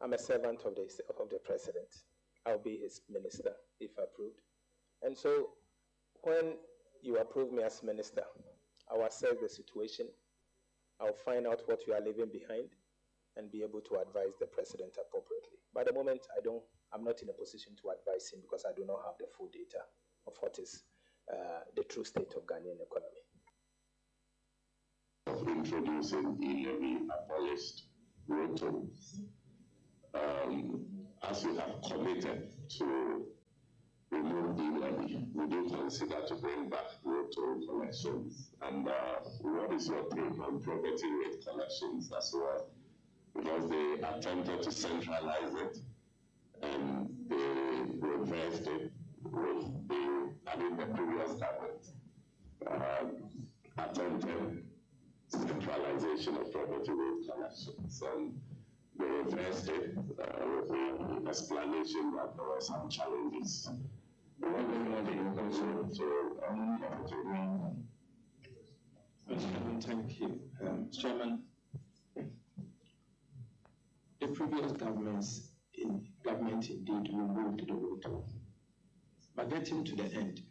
I'm a servant of the president. I'll be his minister if approved. And so when you approve me as minister, I will assess the situation. I'll find out what you are leaving behind and be able to advise the president appropriately. But at the moment, I'm not in a position to advise him because I do not have the full data of what is the true state of Ghanaian economy. Of introducing e-levy abolished road as you have committed to remove e-levy, would you consider to bring back road toll collections? And what is your take on property rate collections as well? Because they attempted to centralize it and they reversed it with the previous government attempted centralization of property rate collections. And they reversed it with the explanation that there were some challenges. Thank you. Chairman, the previous government indeed removed the road toll. But getting to the end,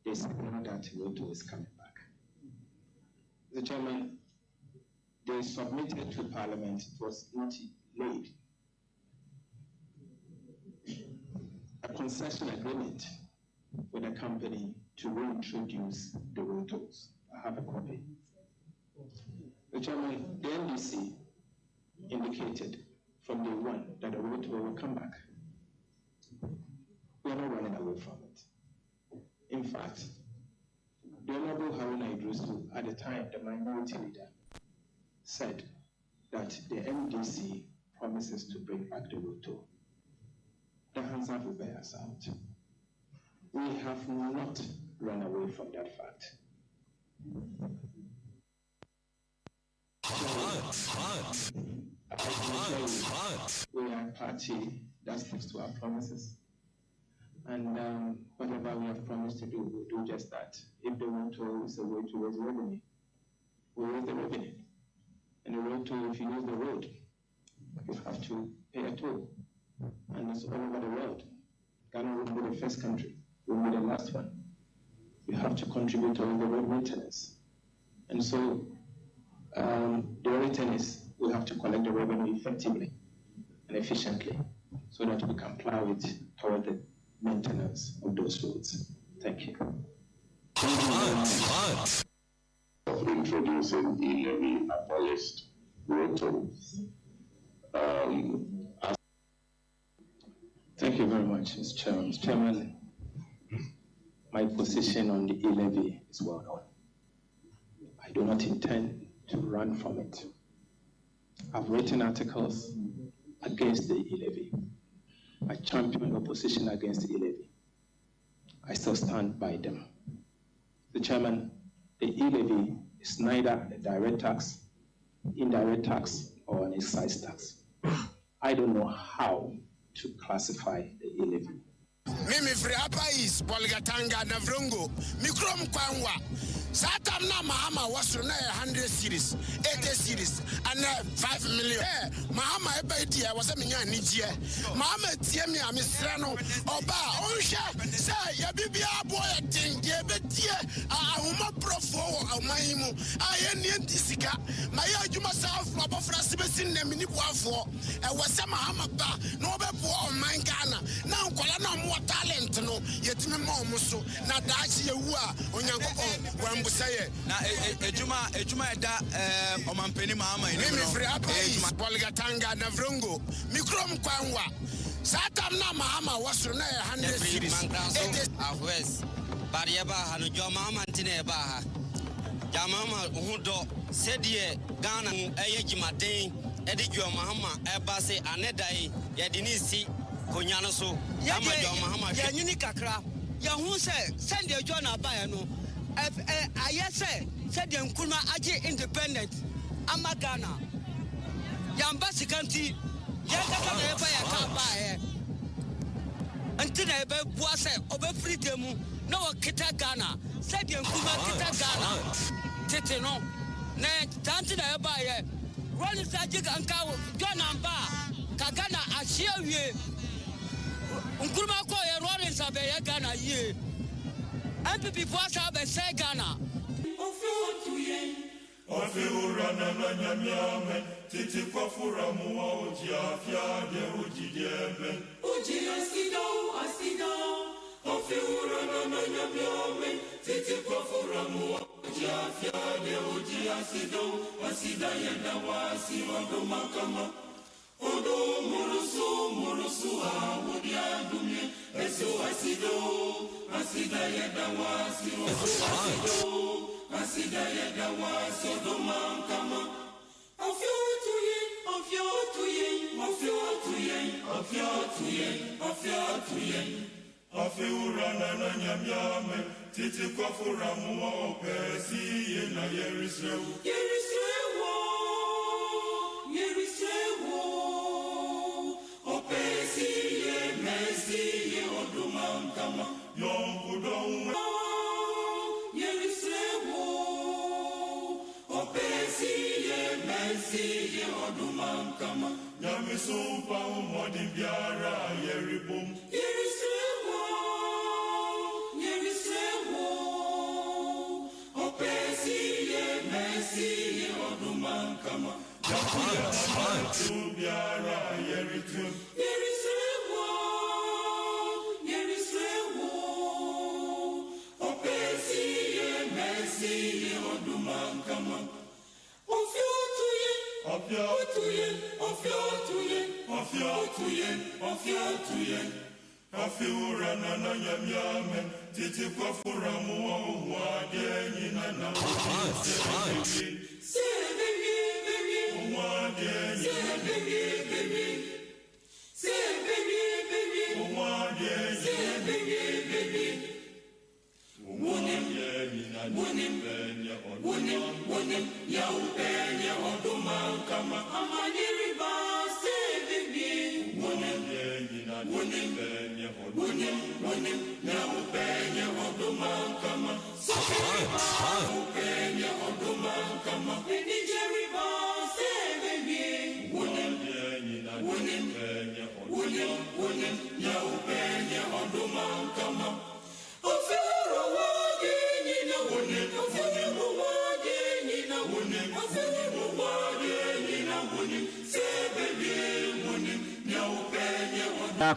they said that road toll is coming back. The chairman, they submitted to Parliament, it was not laid, a concession agreement with a company to reintroduce the road tolls. I have a copy. The chairman, the NDC indicated from day one that the road toll will come back. We are not running away from it. In fact, the Honorable Haruna Idrisu, at the time, the minority leader, said that the NDC promises to bring back the road toll. The hands up will bear us out. We have not run away from that fact. We are a party that sticks to our promises. And whatever we have promised to do, we'll do just that. If the road toll is a way to raise revenue, we'll raise the revenue. And the road toll, if you use the road, you have to pay a toll. And it's all over the world. Ghana will be the first country, will be the last one. You have to contribute to all the road maintenance. And so the return is we have to collect the revenue effectively and efficiently so that we can plow it toward the maintenance of those roads. Thank you. Of introducing e-levy abolished road tolls. Thank you very much, Mr. Chairman. Mr. Chairman, my position on the e-levy is well known. I do not intend to run from it. I've written articles against the e-levy. I champion opposition against the e-levy. I still stand by them. The Chairman, the e-levy is neither a direct tax, indirect tax, or an excise tax. I don't know how to classify the e-levy. Mimi Friapa is Bolgatanga Navrungo, Mikrom Kwanwa. Satam na Mahama was 100 series, 80 series, and 5 million. Mahama Ebedia was a million Nigia. Mahama Tiemi Amistrano, Oba, Onsha, say, Yabibia boy, thing, Yabetia, Ahuma Profo, Amaimu, I am Disika, Maya Jumasaf, Mabafrasibes in the Miniquafo, and was some Mahama Ba, no before Mangana, now Colana more talent, no, yet Mimomuso, Nadachi, Onyango. Na ejuma da omampeni mama ini Mimi Friapa is Bolgatanga Navrungo Mikrom Kwanwa Satam na Mahama was 100 series West Bariaba Hanujo Mama Tineba Jamama Hudo Sedie Ghana Eyejima Dane Edijo Mahama Ebase Anedai Yadinisi Konyanoso Yamajo Mahama Yanikakra Yahuse send your John Abayano I say the Nkuma Aji independent Amagana Yambasi Kanti Yaka Kaba until I be Boise over freedom no Kita Ghana said the Nkuma Kita Ghana Titino Ne Tantina Ebaye Ronnie Sajik and John Amba Kagana chia wie nkuruma ko ye rolling sabe ye Ghana ye MPP poasa be say Ghana Ofi urana na nyamiame titi kwa furamu wa uji afya de uji diebe uji asido Ofi urana na nyamiame titi kwa furamu wa uji afya de uji asida yenda wasi waduma kama Odo murusu awudi adumye Eso asida yenda wasi Asida yeda wasi odoma kama Ofyo tuye Ofi urana na nyamiame Titi kwa furamu wa opesi ye na Yerisrewo Opesi ye mesi ye odoma kama Yonkudonwe Siye oduma kama Nyami sumpa umodi biara yeribum Yerisrewo Opesiye mesiye oduma kama Nyami biara yeritum Yerisrewo Opesiye mesiye oduma kama Ofiotuye Afi urana na nyamiame Titi kwa furamu wa umwade nyina na umwade Wunim ya upenye oduma kama Amaniri ba se bibi Wunim ya upenye oduma kama Upenye oduma kama Nijeri ba se bibi Wunim ya upenye oduma kama Ofiro wadi nina wunim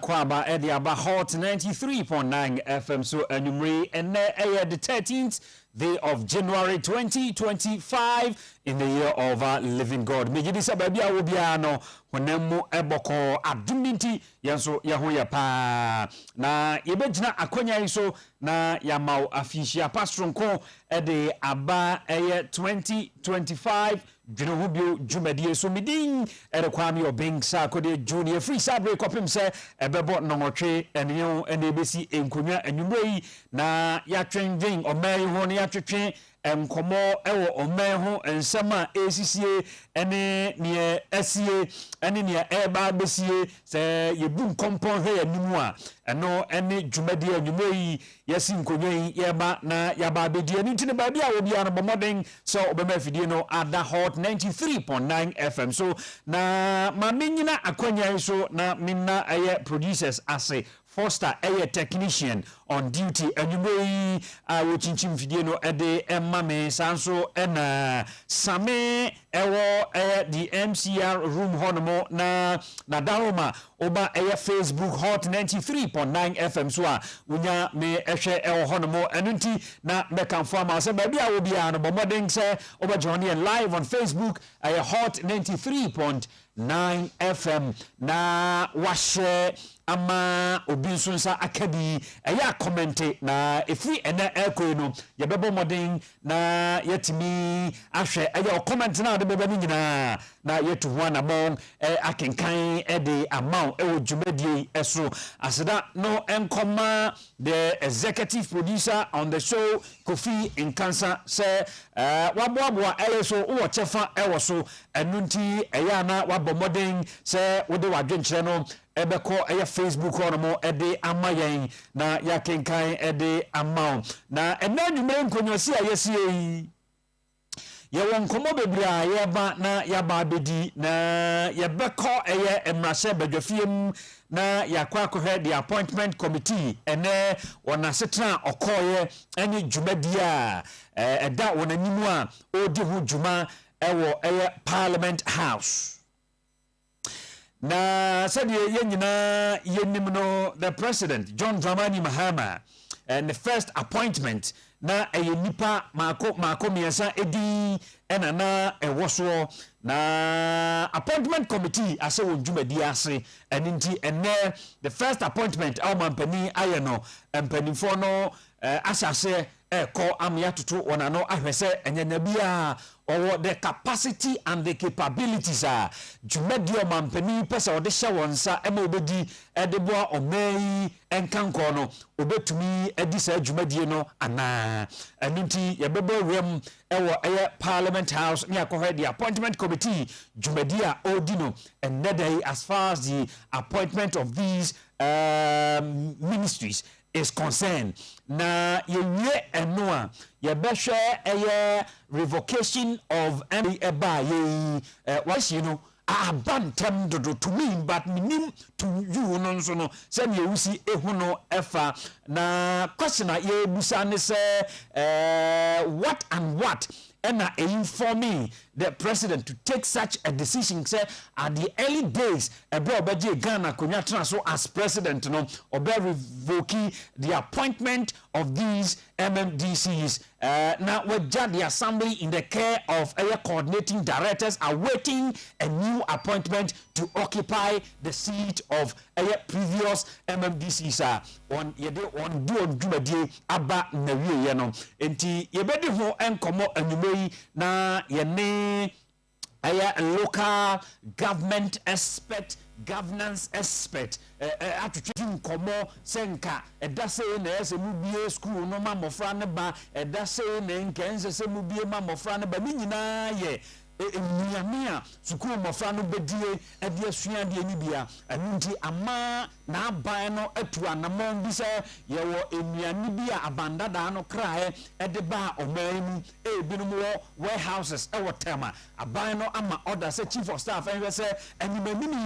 Kwaba Ediaba Hot 93.9 FM so anumri and the 13th day of January 2025 in the year of living God. Mejidisa babia obiano honemu eboko aduminti yanso yahoya pa na yebejina akonya iso na yamau afishia pastronko ede aba 2025 Dwene Ho Biom Jumedie so midin Kwame Obengsa kode junior free sabre kopim se ebebo nongotwe enyo enebesi enkonwa anwumrei na yatwenwen omai ho na yatwetwe enkomo ewo omai ho ensema esisie ene ne asie ene ne eba besie se yebu nkompon he anumu a eno ene Jumedie anwumrei yesi nkonwa yeba na yaba bedie ntine ba bia obi an bomoden so obema fidie no ada hot 93.9 FM so na mamenyina akwanya so na minna aye producers ase Foster a technician on duty anyway wo chinchim video no ede emame sanso ena same ewo the MCR room honomo na daroma oba Facebook hot 93.9 FM so a unya me ehwe ewo honomo enunti na mekamfo ama se ba bia obi an bomodin se oba join live on Facebook hot 93.9 FM na washe ama obinsunsa akadi eya comment na efi ena eko no yebebo modern na yetimi ahwe eya comment na de beba ni nyina na yetu ho anamon akenkan de amount ewo dwumadie eso aseda no enkoma the executive producer on the show Kofi Nkansa say waboaboa eso wo chefa ewo so enunti eya na wabo modern say wo de wadwenkyere no ebeko eya Facebook onomo ede amayen na yakenkan ede amount na enadwumere nkonyosi ayesie ye won komo bebra ye ba na ya ba bedi na ye beko eye emrase badwafiem na yakwa akohwe the appointment committee ene wona setra okoye ene dwumadi a eda wona nimu a odi ho dwuma ewo eye Parliament House. Na said ye nyina yenim no the president John Dramani Mahama and the first appointment na nipa mako miasa edi ena na ewoso na appointment committee ase won dwumadi ase eninti ene the first appointment aw mampani ayeno empanifo no asase eko amya tutu wona no ahwese enyanya bia or the capacity and the capabilities are dwumadi o mampani pesa ode hye wonsa ema obedi edeboa omei enkanko no obetumi edi sa dwumadi no ana eninti yebebo rem ewo eye Parliament House ni akohwe the appointment committee dwumadi a odino and day as far as the appointment of these ministries is concerned. Na ye enoa ye behwe eye revocation of eba ye what you know abantem dodo to me but minim to you no so no se me wusi ehu no efa na question ye busa ne se what and what and informing the president to take such a decision say at the early days obeje Ghana konya transfer as president no obe revoking the appointment of these MMDCs now we judge the assembly in the care of area coordinating directors awaiting a new appointment to occupy the seat of area previous MMDCs on yede on do dwumadie aba na wie ye no enti yebedi ho enkomo anwumei na yene aya local government expert governance expert atutwi nkomo senka edase na ese mu bie school no ma mofra ne ba edase na nkense se mu bie ma mofra ne ba ni nyina ye emiamia sukuu mofra no bedie ade asua de ni bia anunti ama na aban no atu anamon bi se ye wo emiani bia abandada no krae ede ba oman mu binum wo warehouses e wo tema aban no ama order se chief of staff en se animanimi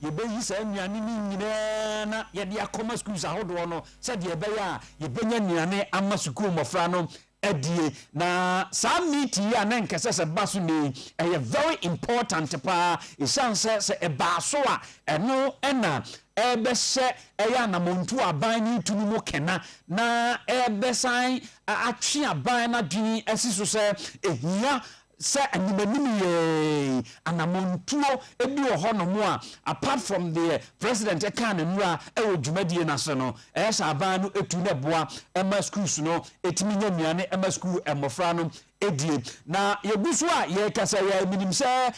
ye be yi se emiani ni nyina na ye de akoma schools ahodo no se de be ya ye benya nuane ama sukuu mofra no edie na some meeting ya na nkese se baso ni very important pa isanse se ebaso a eno ena ebese eya na montu aban ni tunu mo kena na ebesan atwe aban na dwin asiso se ehia se animanim ye anamontuo ebi wo hono mo a apart from the president ekan nura ewo dwumadie na se no esa aban no etu ne boa ema schools no etimi nya nuane ema school emofra no edie na yeguso a ye kasa ya minim se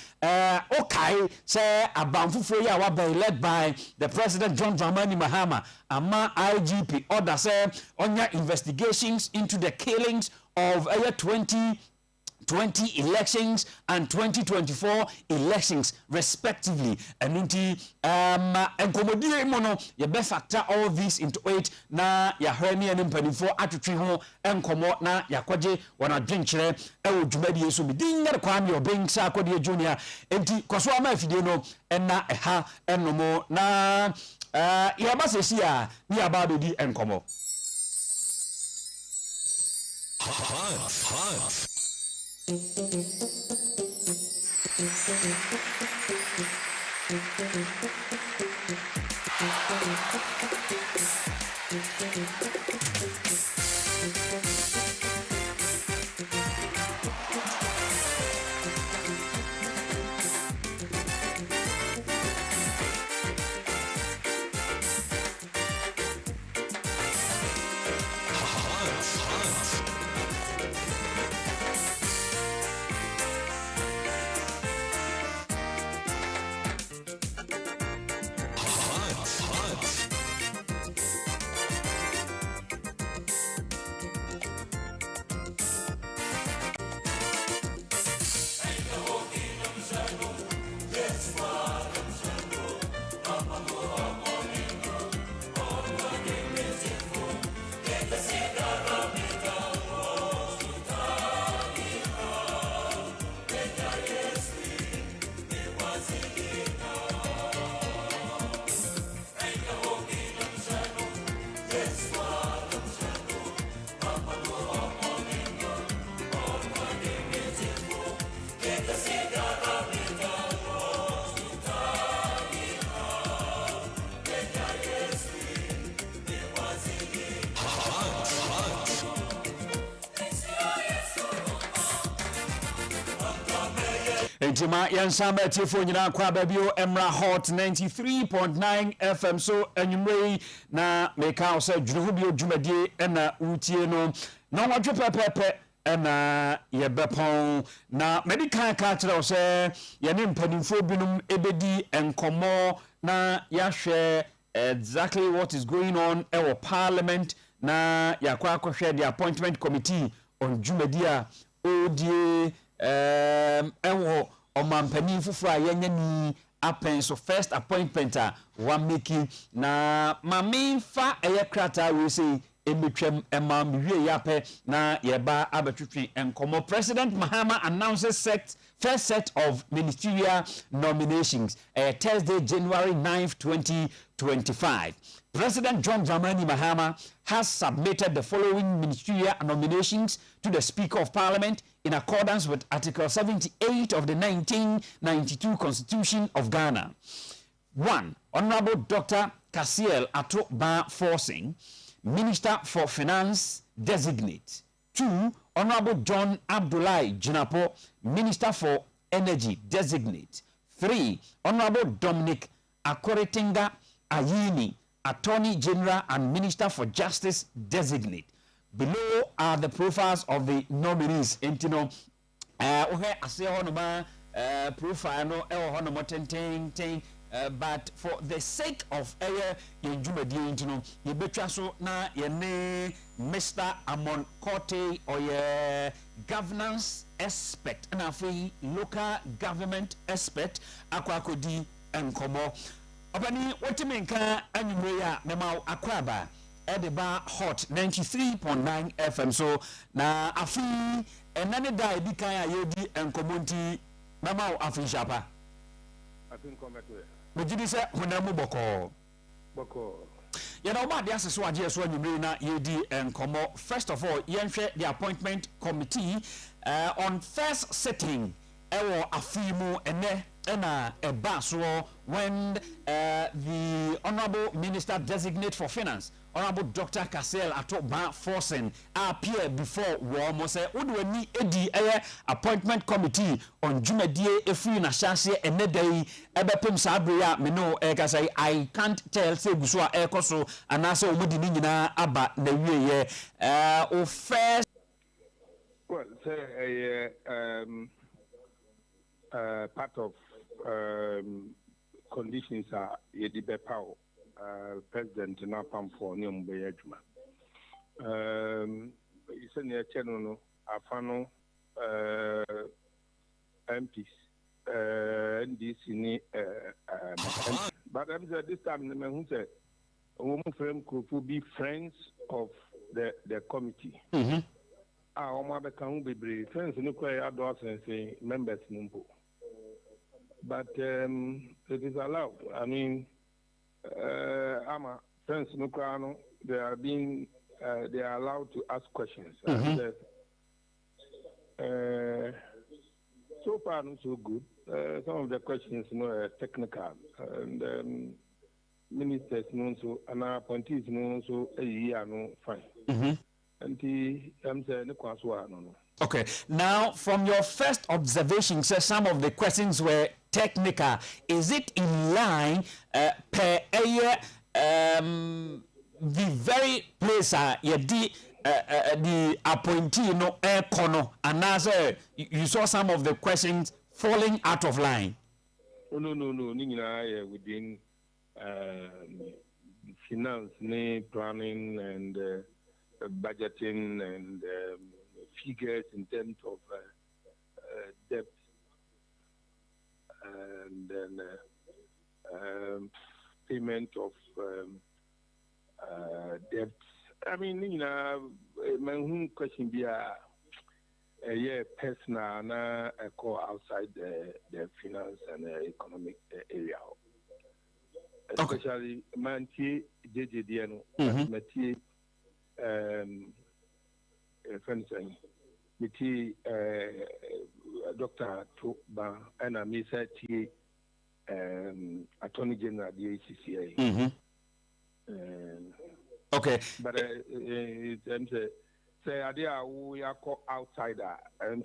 okay se aban fufuro ya wa be led by the president John Dramani Mahama ama IGP order se onya investigations into the killings of 2020 elections and 2024 elections respectively and nti enkomodie mo no ye be factor all this into it na ya hwani and mpanifo atwetwe ho enkomo na yakwaje wana dwenkyere ewo dwumadi so bidinga kwa me obensa akodie junior enti kwaso ama afidie no ena eha enomo na ya basesi a ni ababedi enkomo Intima Yansamba Tifonina Kwababio Emra Hot 93.9 FM so enyumrei na meka ose Dwene Jumadi ena utie no na wadwo pepepe ena yebepon na medical catcher ose yene mpanimfo binum ebedi enkomo na yahwe exactly what is going on our parliament na yakwa akohwe the appointment committee on Jumadia odie ewo omampanin fufura yenya ni appen so first appointment wa making na mamemfa krata we say emetwem emam wie yape na yeba abetwetwe enkomo. President Mahama announces first set of ministerial nominations Thursday January 9th 2025. President John Dramani Mahama has submitted the following ministerial nominations to the Speaker of Parliament in accordance with Article 78 of the 1992 Constitution of Ghana. 1. Honorable Dr. Kasiel Ato Ba Forsing, Minister for Finance Designate. 2. Honorable John Abdullahi Jinapo, Minister for Energy Designate. 3. Honorable Dominic Akoritinga Ayini, Attorney General and Minister for Justice Designate. Below are the profiles of the nominees. Intino, ohe ase honoma profile no honoma ten. But for the sake of yenjumadi intino, yebetwa so na yene Mr. Amon Kote or ye governance expert and afi local government expert akwakodi enkomo. Obani wotimenka anyumre ya mema akwaba Edeba Hot 93.9 FM so na afi enane dai bi kan ya yedi enkomo nti mema afi shapa afin kometo mejidi se honamu boko yana oba de aseso age so anyumre na yedi enkomo. First of all yenhwe the appointment committee on first sitting ewo afimu ena eba so when the honorable minister designate for finance Honorable Dr. Kasiel Ato Ba Forsing appear before Womo say Udwani Edi appointment committee on Jumadie Efri na Shase enedai ebepem sabria meno say I can't tell say gusua ekoso anase omudi ni nyina aba na wiye o first well say part of conditions are yedibe power President Napam for Nyom Bayajma. It's in the channel, Afano MPs, and this in but I'm this time the man who said a woman frame could be friends of the committee. Our mother can be brave, friends in the choir adults and say members number. But it is allowed. I mean, Ama friends Nukrano, they are allowed to ask questions. So far not so good. Some of the questions are technical and ministers so and our appointees so a year no fine. And I'm saying no. Okay. Now, from your first observation, sir, some of the questions were technical. Is it in line per year? The very place the appointee no kono, and as you saw some of the questions falling out of line. Oh, no. Within finance, planning, and budgeting, and figures in terms of debt and then payment of debt. I mean, my question be personal na call outside the finance and economic area. Especially manti JJDN mati friends miti Dr. Toba and I miss Attorney General the ACCA. Okay. But say idea we are called outsider.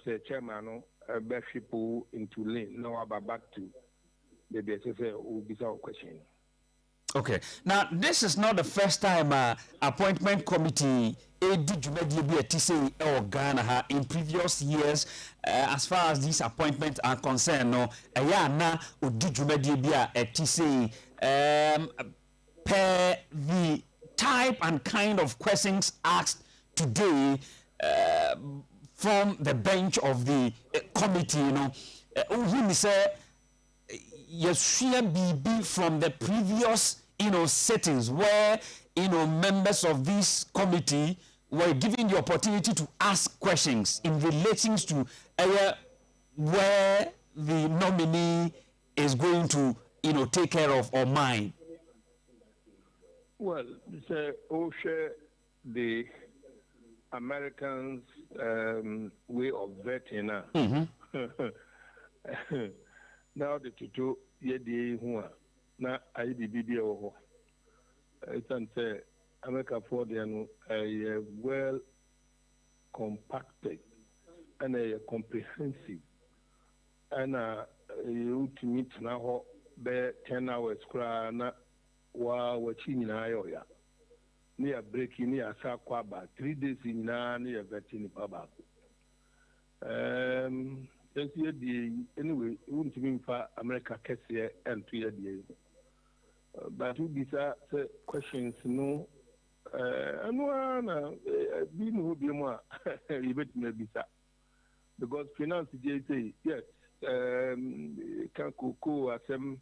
Say chairman best people into lane. Now about back to the BSF will be our question. Okay. Now, this is not the first time appointment committee in Ghana in previous years, as far as these appointments are concerned. No, per the type and kind of questions asked today from the bench of the committee, you know, BB from the previous, you know, settings where, you know, members of this committee were given the opportunity to ask questions in relation to where the nominee is going to, you know, take care of or mine. Well, the Americans' way of vetting. Now the tutu yedi huwa na IDBB oho. It's say America for the well compacted and a comprehensive and you to meet now be 10 hours kra na wa wachi nyina ayoya. Ni ya break ni ya sa kwa ba 3 days nyina ni ya vetting baba. Anyway, we want to be for America Kessie and 2 years. But we be questions no Dwene Ho Biom you bet me bisa because finance say yes can cocoa asem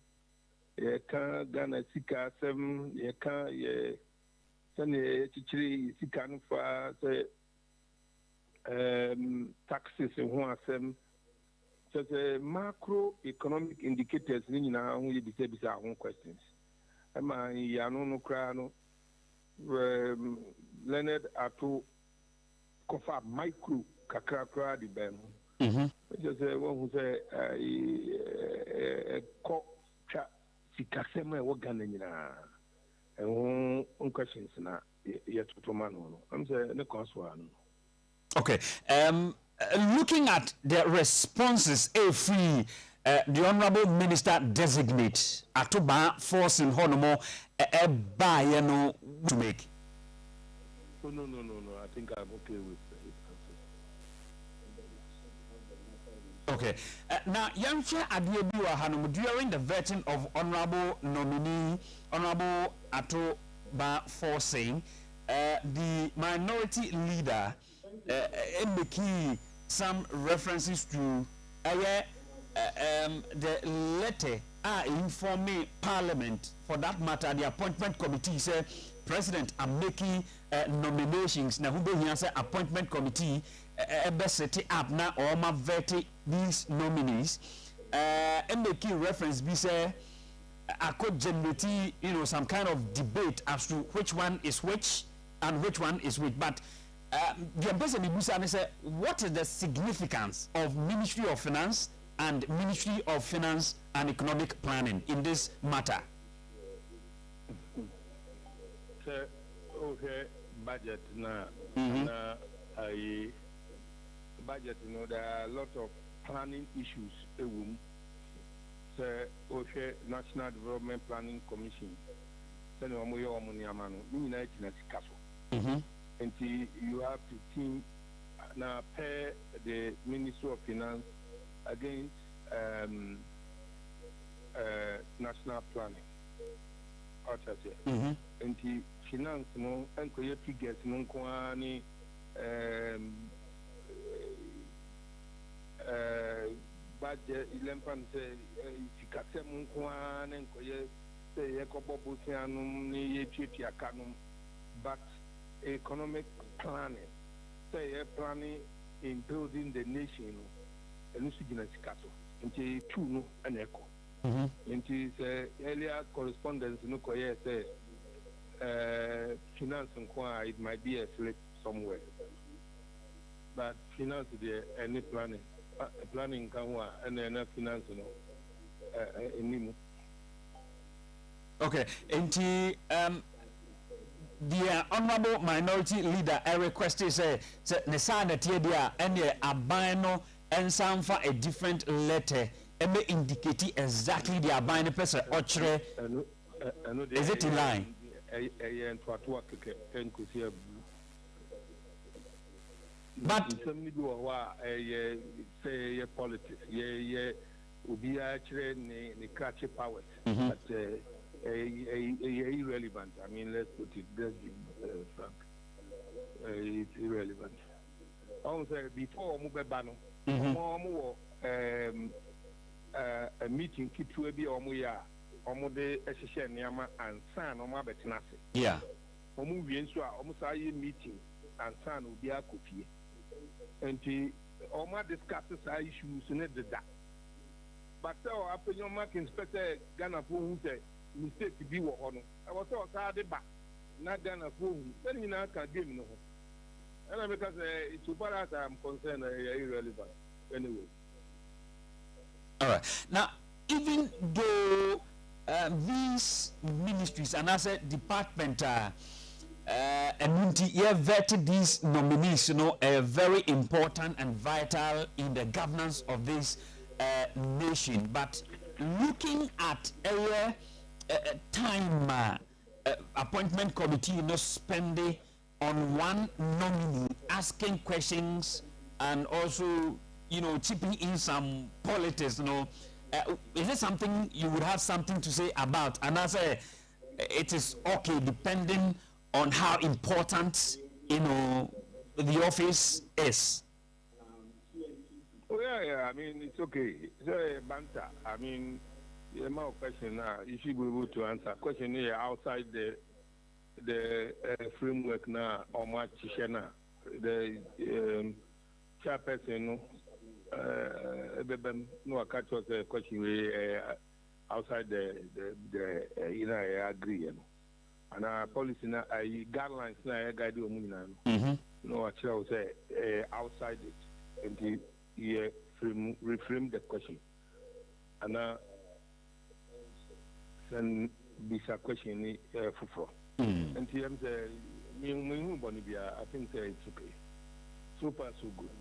can Ghana sika asem can send chichiri sika no fa say taxes and who asem. So the macroeconomic indicators ni na hu ye bisa hu questions. Ama ya no kra no Leonard Ato kofa micro kakra kra di ben. Just one who say ko cha sikasema wo Ghana nyina. And questions na ye to man no. I'm say ne konswa no. Okay. Looking at the responses, free the Honorable Minister designate Atoba forcing Honomo to make. Oh, no. I think I'm okay with it. Okay. Now, Yamcha Adiebiwa Hanum, during the vetting of Honorable nominee, Honorable Atoba forcing, the minority leader making some references to the letter informing Parliament, for that matter, the appointment committee said, President, I'm making nominations. Now, who be here say appointment committee set up now or ma vet these nominees. Making reference, be say, I could generate, you know, some kind of debate as to which one is which and which one is which. But the ambassador said, what is the significance of Ministry of Finance and Ministry of Finance and Economic Planning in this matter? Okay, budget now. Budget, you know, there are a lot of planning issues. Okay, National Development Planning Commission. And you have to think now pair the Ministry of Finance against national planning. And the finance no and figures no kwani budget 11 say fikase mo kwani nkoye say yekobo bosianum ni yetwetwa kanum, but economic planning say planning in building the nation and sikaso nti two no and echo nti earlier correspondence no koye say finance and it might be a slip somewhere, but finance there any planning can and then finance no okay nti the honorable minority leader requested say ne sa na tie dia ene aban no and some for a different letter and may indicate exactly the abine person or is it in line? But say politics, be actually the cratchy powers, but irrelevant. I mean, let's put it, let's be frank. It's irrelevant. Also, before Mubebano, a meeting keep to be Omuya, Omude Eshisha Niama and San Oma Betinasi. Yeah. Omuvian Swa, Omusayi meeting and San will be a copy. And the Oma discusses our issues in the da. But so after your mark inspector Ghana who said mistake to be on. I was so sad back. Not Ghana who then you know can give no. And because it's so far as I'm concerned, irrelevant. Anyway. All right. Now, even though these ministries and as a department and vetted these nominees, you know, very important and vital in the governance of this nation. But looking at a time appointment committee, you know, spending on one nominee, asking questions and also, you know, chipping in some politics, you know, is it something you would have something to say about? And I say it is okay depending on how important, you know, the office is. Oh yeah. I mean, it's okay. It's a banter. I mean, the amount of question now, you should be able to answer. Question here outside the framework now, or much the chairperson. No, I catch us a question outside the you know, I agree. And our policy now, guidelines now, I guide you. No, I shall say outside it, and you reframe the question. And now, then this question for. And TM say, I think it's okay. So far, so good.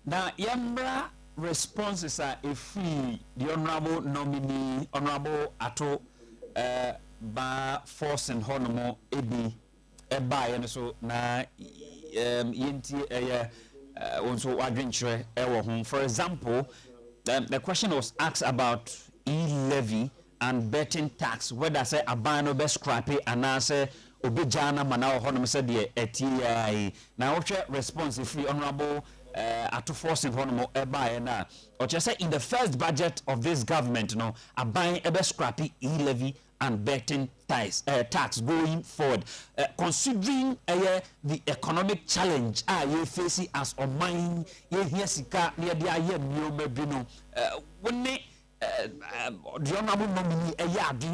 Now, Yambra responses are if the honorable nominee, honorable Ato ba force and honomo ebi eba and so na yenti also adventure for example, the question was asked about e-levy and betting tax, whether say abano be scrappy and answer obijana mana honom said the eti na what response if honorable Ato force in honomo eba na or just say in the first budget of this government, you know, a buying a scrappy e-levy and betting tax going forward, considering the economic challenge you face as on mine here sika near the aye no when the honorable nominee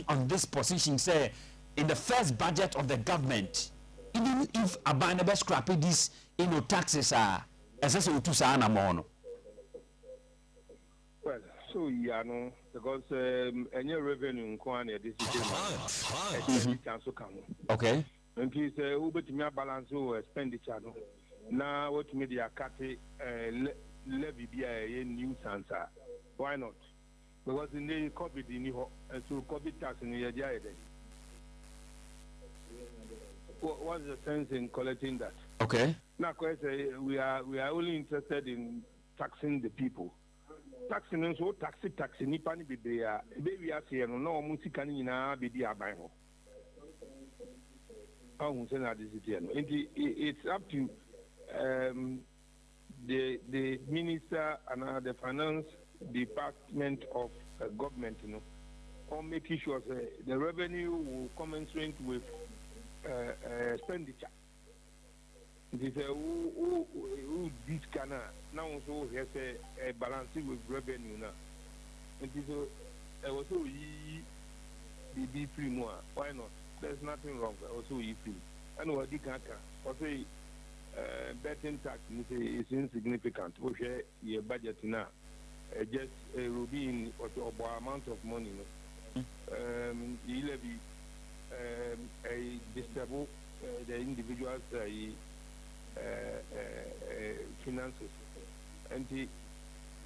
on this position say in the first budget of the government, even if a buying a scrappy these, you know, taxes are essentially to sana mono. Well, so yeah, no, because any revenue in Kwan, this is okay. And he said, "Who bet me a balance or expenditure? Now, what media cut levy be a new answer? Why not? Because in the COVID in and so COVID tax in the idea. What's the sense in collecting that? Okay. Now, we are only interested in taxing the people. Taxing and so taxi nipani be there. Baby, I say no musicani na be there by ho. It's up to the minister and the finance department of government, you know, on making sure the revenue will commensurate with expenditure. This this can now also has a balance with revenue now. And this also be free more. Why not? There's nothing wrong. Also free. And what you can also betting tax is insignificant. We share your budget now. Just will be in about amount of money. You levy a distribute the individuals finances And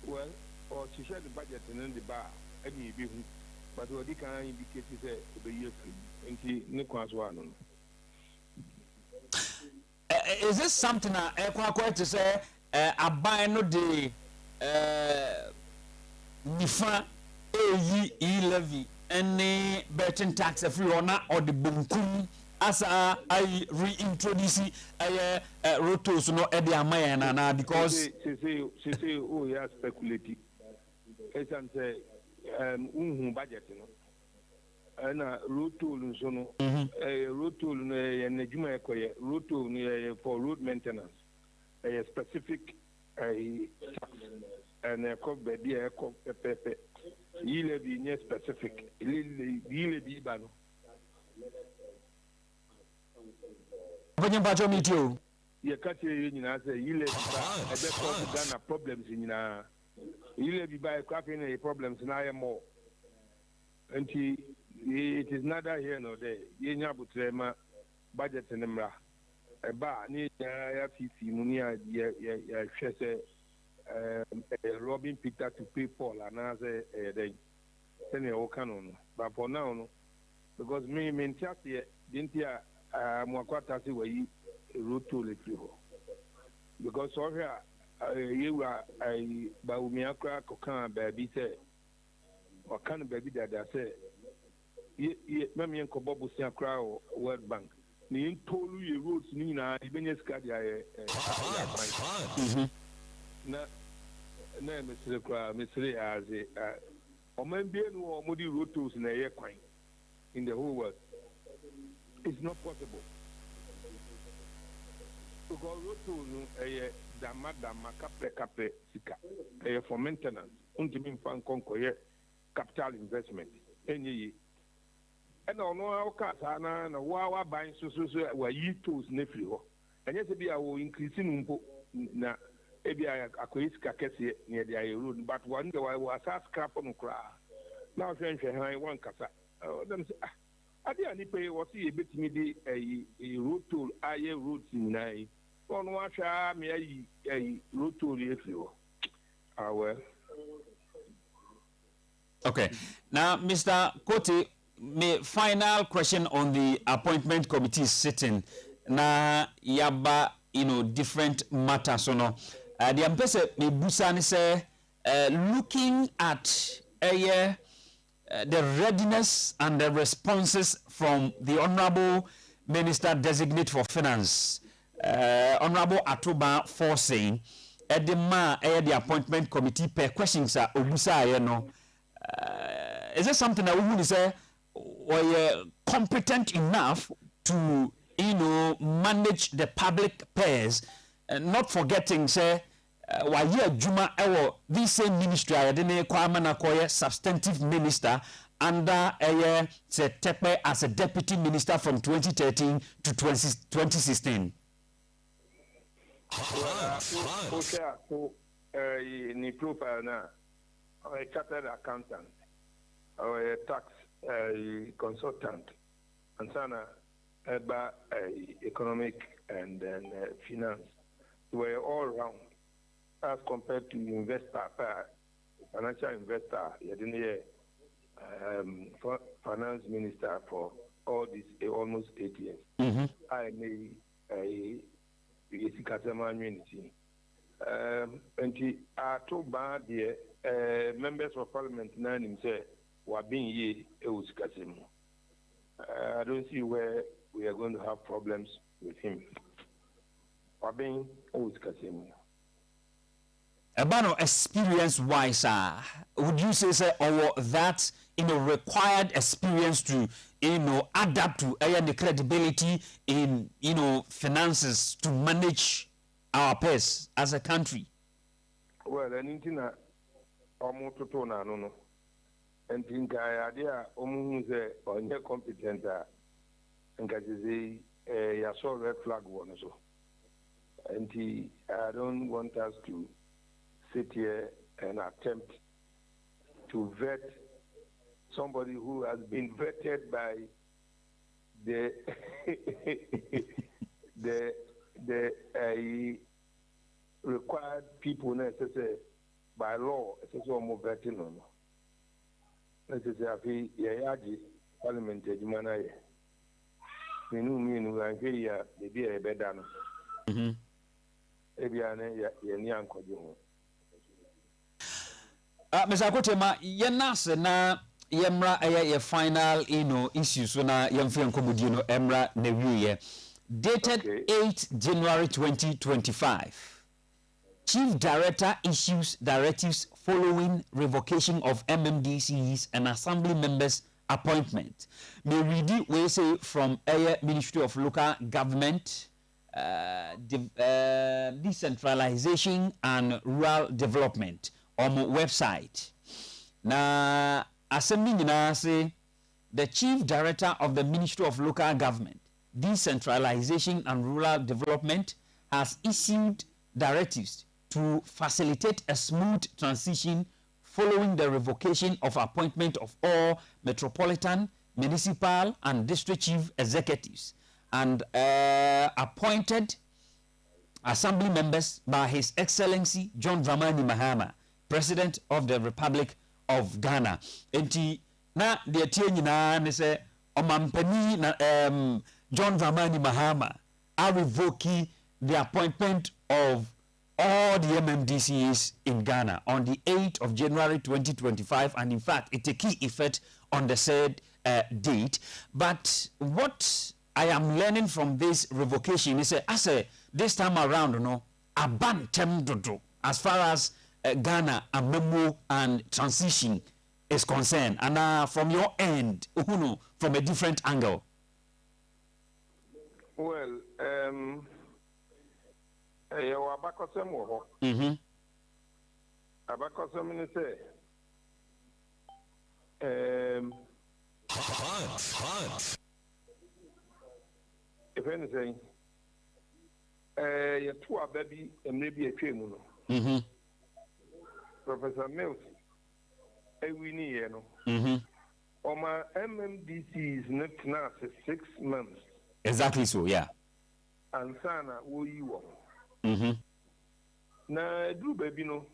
well, or she shared the budget and then the bar, any be but what they can indicate is a year free, and he no one. Is this something I quite to say? I buy no the Nifa AE levy any betting tax free or not or the bunkum as I reintroduce rotos no edi amaya because she say oh yeah speculative. It's an say budget no. And road tool so no road tool no juma ekoye road tool no for road maintenance a specific tax and a cop baby a cop pepe yile bi nye specific yile bi ba no Abanya bajo meet ye ka tie nyina say yile bi ba e be cause Ghana problems nyina yile bi ba e kwa fe problems na ye more anti it is neither here nor there. Yenya butrema budget nemra. Eba ni ya fifi munia ya shese Robin Peter to pay Paul and as then send a canon. But for now no, because me mentia didn't ya mwakwata si we road to le because so here you are I ba umiakra kokan baby say or can baby that say Mammy and Kobobu Siakra World Bank. Ni told you roads Nina, even a scadia. Na Mr. Kra, Mr. as a Omen or Moody road tools in a year coin in the whole world. It's not possible. To go road to a Dama Cape Sika, for maintenance, Untimin Fan Concoy capital investment. Any and on our cars are now wow buying so were you tools nephew. And yes, be our increasing na maybe I acquire Kakesi near the road, but one day I was asked scrap on cry. Now, French, I want Casa. Them say, I didn't pay what he bit me a road tool, I roads in nine. On one share me a road tool if you are well. Okay. Now, Mr. Kote, my final question on the appointment committee sitting. Na yaba, different matters. So no, the ambassador me busani say, looking at the readiness and the responses from the Honorable Minister Designate for Finance, Honorable Atuba Forsing, the appointment committee per questions are obusa no. Is there something that we would say were competent enough to manage the public pairs, not forgetting say why Juma this same ministry I didn't acquire substantive minister under Tepe as a deputy minister from 2013 to 2016. Ni profile na a chartered accountant or a tax consultant and sana about economic and then finance were all round as compared to investor, financial investor, finance minister for all these almost 8 years. Mm-hmm. I made a community. And I told bad the members of parliament nine say were being ye I don't see where we are going to have problems with him. Wabing About experience-wise, would you say, or that required experience to adapt to the credibility in finances to manage our affairs as a country? Well, anything that almost to no, and think I idea almost on your competent and I saw red flag one so. And I don't want us to sit here and attempt to vet somebody who has been vetted by required people necessary by law, especially more vetting on. Necessary, Parliament, Jumana. We knew I hear the beer bedano. Ebiane, Yan Kojo. Mr. Kotema, Yanasa na Yemra a final issues na Yamfian Komudino Emra Newiye. Dated 8 January 2025. Chief Director issues directives following revocation of MMDCs and Assembly members' appointment. May read it we say from Ministry of Local Government, Decentralization and Rural Development on website. Na Assembly say the Chief Director of the Ministry of Local Government, Decentralization and Rural Development has issued directives to facilitate a smooth transition following the revocation of appointment of all metropolitan, municipal, and district chief executives and appointed assembly members by His Excellency John Dramani Mahama, President of the Republic of Ghana. Enti na de tie nyina ne se omampani na John Dramani Mahama are revoking the appointment of all the MMDCs in Ghana on the 8th of January 2025, and in fact it take key effect on the said date. But what I am learning from this revocation is this time around, abantem dodo as far as Ghana and memo and transition is concerned, and from your end, from a different angle. Well, abakosem wo ho. Abakosem ni say if anything, you two are baby and maybe a train. Professor Mills, we need my MMDC is not now 6 months. Exactly so, yeah. And Sana, who you are. Na do baby no.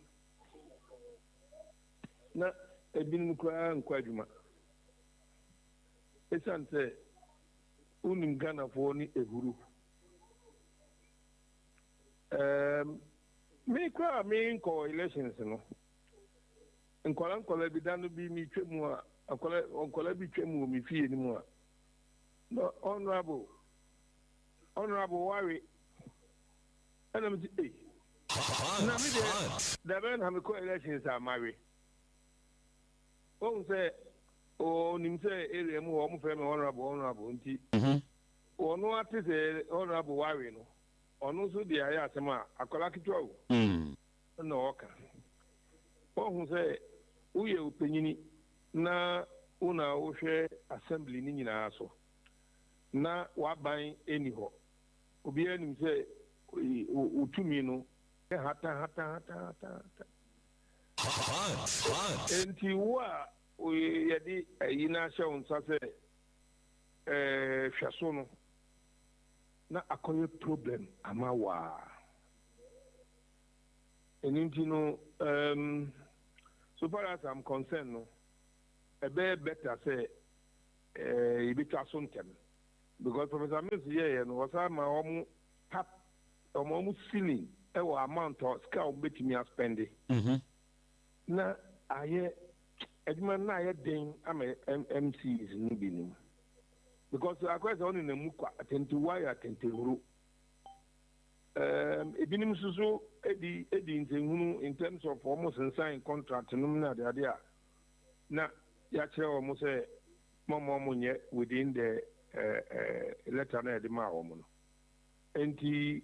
Na ebin kwa nkwaduma. Esante unim Ghana for ni ehuru. Me kwa me ko elections no. Nkola bi danu bi mi twemu a onkola bi twemu mi fie ni mu a. No honorable worry. And I'm saying, the men have elections are married. Oh, say, oh, Nimse, area more honorable, or no artist, honorable warrior, or no, so the Ayatama, a collector. No, okay. Oh, say, we are opinion na una oshe assembly nina aso. Na what buying anyhow. Obianim say, utumino hata enti wa yadi yina sha unsa se hwaso no na akoye problem amawa enti no so far as I'm concerned no a better say ibitwa so ntem because Professor Mills here no was my tap almost ceiling amount of scale bet me spending. Na aye edman na aye den am MCs no binim. Because I quite on in the muka attend to wire attend to ebinim susu edi in terms of almost sign contract no na the idea. Na ya chere almost say momo munye within the letter na de ma omo no. Enti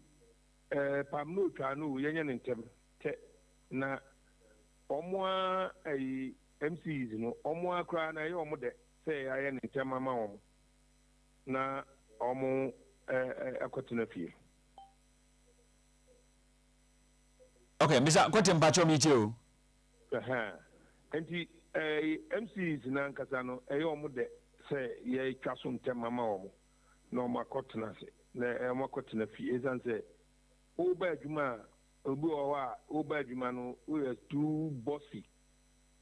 pam no twa no yenye ntem te na omo ai MCs no omo akra na ye omo de say aye ntem ama omo na omo akotena fie. Okay, Mr. Kotem Bacho Micho. Enti MCs na nkasa no aye omo de say ye twa so ntem ama omo na omo akotena se na omo akotena fie ezan say o ba adwuma obi owa oba adwuma no we are too bossy.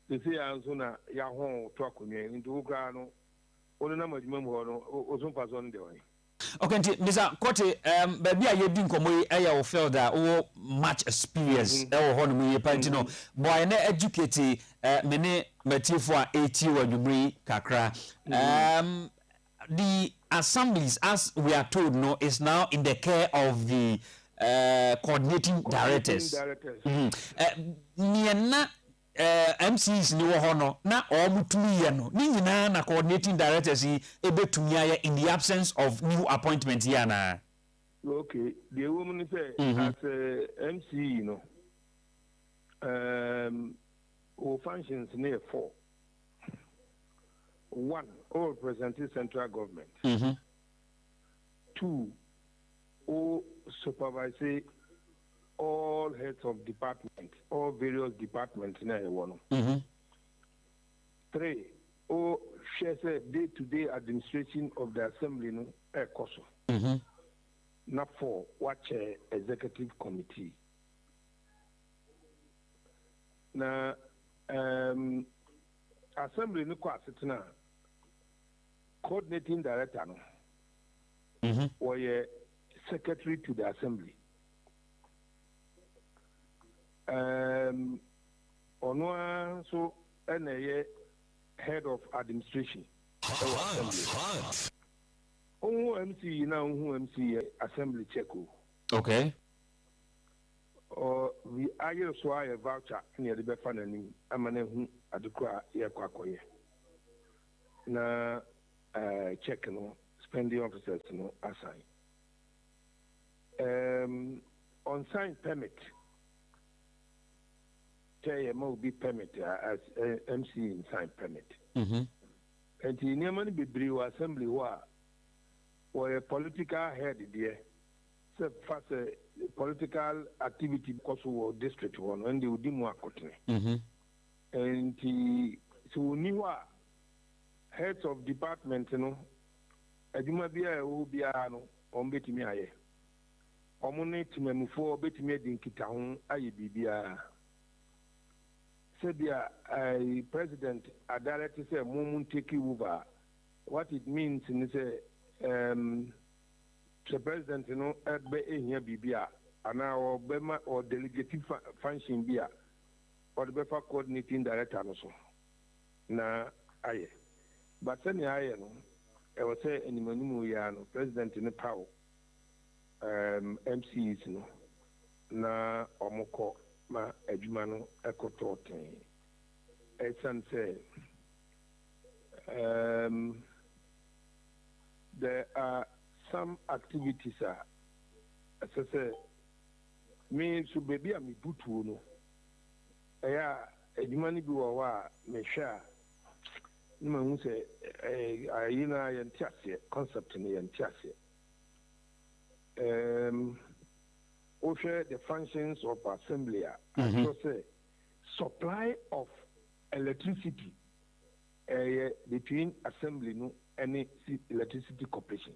They say anso na ya ho to akonwa nti wo kra no ono na madwuma mu ho no ozo paso on de one. Okay, Mr. Kote, baby, I didn't come away. I felt that much experience. Boy, na educated. Many for 80 when you bring kakra. The assemblies, as we are told, no, is now in the care of the coordinating directors. MCs ni wohono na omutumi no ni nyina na coordinating directors ebetumi aye in the absence of new appointment here na. Okay, the woman say as MC, you know, all functions near 4. 1, all representing central government. 2, all supervise all heads of departments, all various departments in one. 3, all shares day-to-day administration of the assembly no koso. Not 4, watch executive committee. Now, assembly no kwa sitina coordinating director no. Or secretary to the assembly. Ono so ene head of administration. MC na MC assembly check. Okay. Or we aye so aye voucher near the befanani amane hu adukwa ye kwakoye. Na check no spending officers no assign. On sign permit. Tell be permit as MC in sign permit. And the Niamani Bibriwa Assembly or a political head there. So fast political activity because of district one when they would do more cotton. And so new heads of department, you know, Adumabia will be on Betimiaye. Omone Timemufo Betimia Dinkitahun Aye Bibia. Sebia, a president, a director say, "Moment take over." What it means in the president, you know, at be here Bibia, and now Bema or delegative function Bia, or the Befa coordinating director also. Na aye, but any aye no, I would say any manimu yano president in the power, MCs no, na omoko. Ma Ejumano Ekotote. Esan say there are some activities as I say me so baby am butu no. Eya Ejumani bi wa me sha no ma hu say ayina yentiase concept ni yentiase. Also, the functions of assembly so say supply of electricity between assembly no and electricity corporation.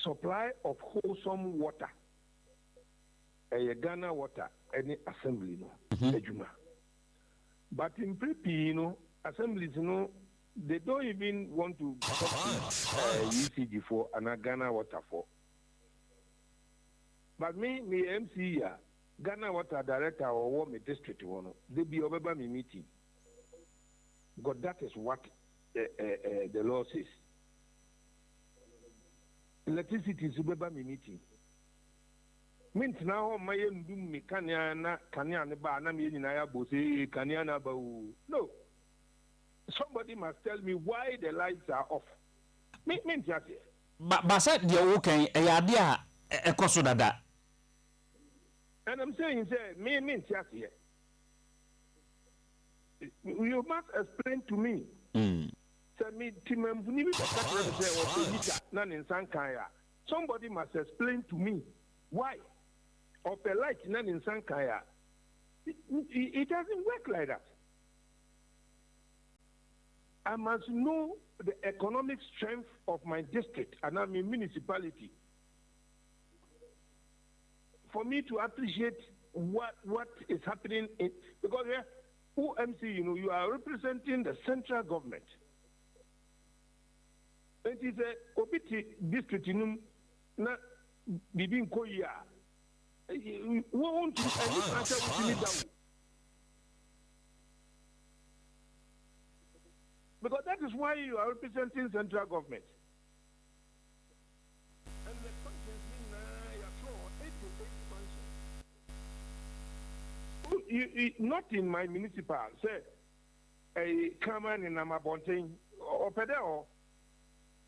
Supply of wholesome water Ghana water any assembly no ejuma. But in prepi you know assemblies you know they don't even want to UCG for and Ghana water for. But me MC here, Ghana Water Director or Warm District one, they be over me meeting. Because that is what the law says. Electricity is over me meeting. Means now my me kanya ne ba na me nyina bosi kanya na ba no. Somebody must tell me why the lights are off. Means that. But said the okay e ade a ekoso dada. And I'm saying, me means yes here. You must explain to me. Somebody must explain to me why. Of a light nan in Sankaya. It doesn't work like that. I must know the economic strength of my district and I'm a municipality. for me to appreciate what is happening because who MC, you are representing the central government. And it's a obiti district na bibin koya. We want to answer with because that is why you are representing central government. And the functions in not in my municipal, say a common in Amabontain or Pedro,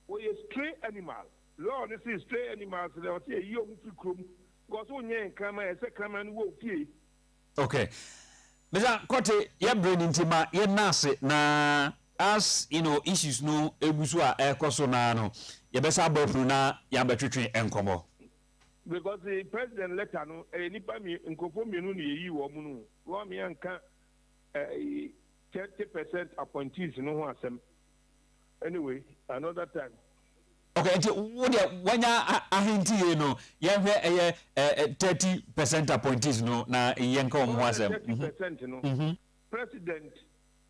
or a stray animal. Lord, this is stray animals, they'll say a young crew, because when you come as a common will be. Okay. Mr. Kote, you're bringing to my nase na as issues no ebusua ekoso na no ye besa bofru na ya betwetwe enkomo because the president letter no nipa mi nkofo mienu na yi wo mu no wo mi anka 30% appointees no ho asem anyway another time. Okay, what wanya ahinti ye no ye hwe 30% appointees no na ye nka ho asem 30% no president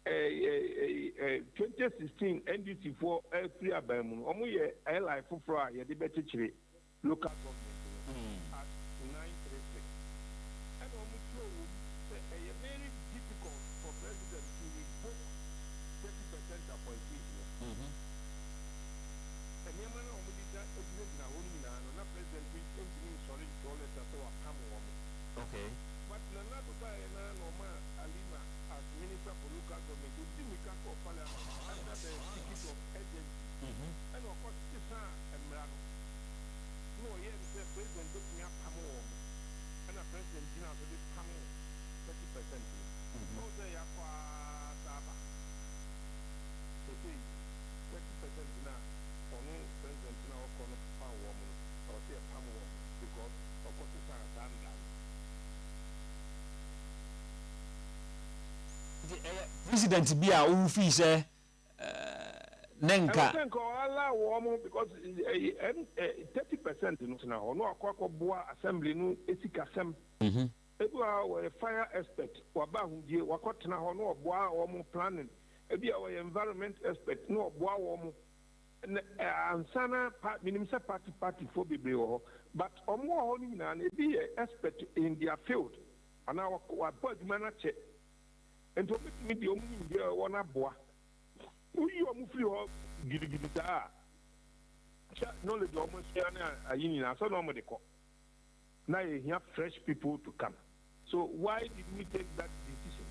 2016 NDC for free abamu omo ye life for a ye de betechire local government at 936 and omo show say very difficult for president to revoke 30% appointees and ye man omo di that na woni na president we engineer sorry to let us our come okay but na to buy na normal alima as minister for local government to see we can call parliament under the ticket of agency and of course this and Mrano no yeah the president took me up come and the president did not really come 30% no say ya kwa saba so say 30% na ono president na okono pa woman or say come because of course this and president bi a wo fi se nenka I think all woman because 30% no na ono akwa boa assembly no esikasem ebi a fire expert waba hundie wakotena ho no boa wo planning ebi a environment expert no boa wo ansana minim se party for bebre ho but omo ho ni na ebi expert in their field ana wa adwuma na che ento me di omu ndi wona boa uyi omu free ho gidigidi da knowledge omu share na ayini na so no mo de ko na you have fresh people to come so why did we take that decision?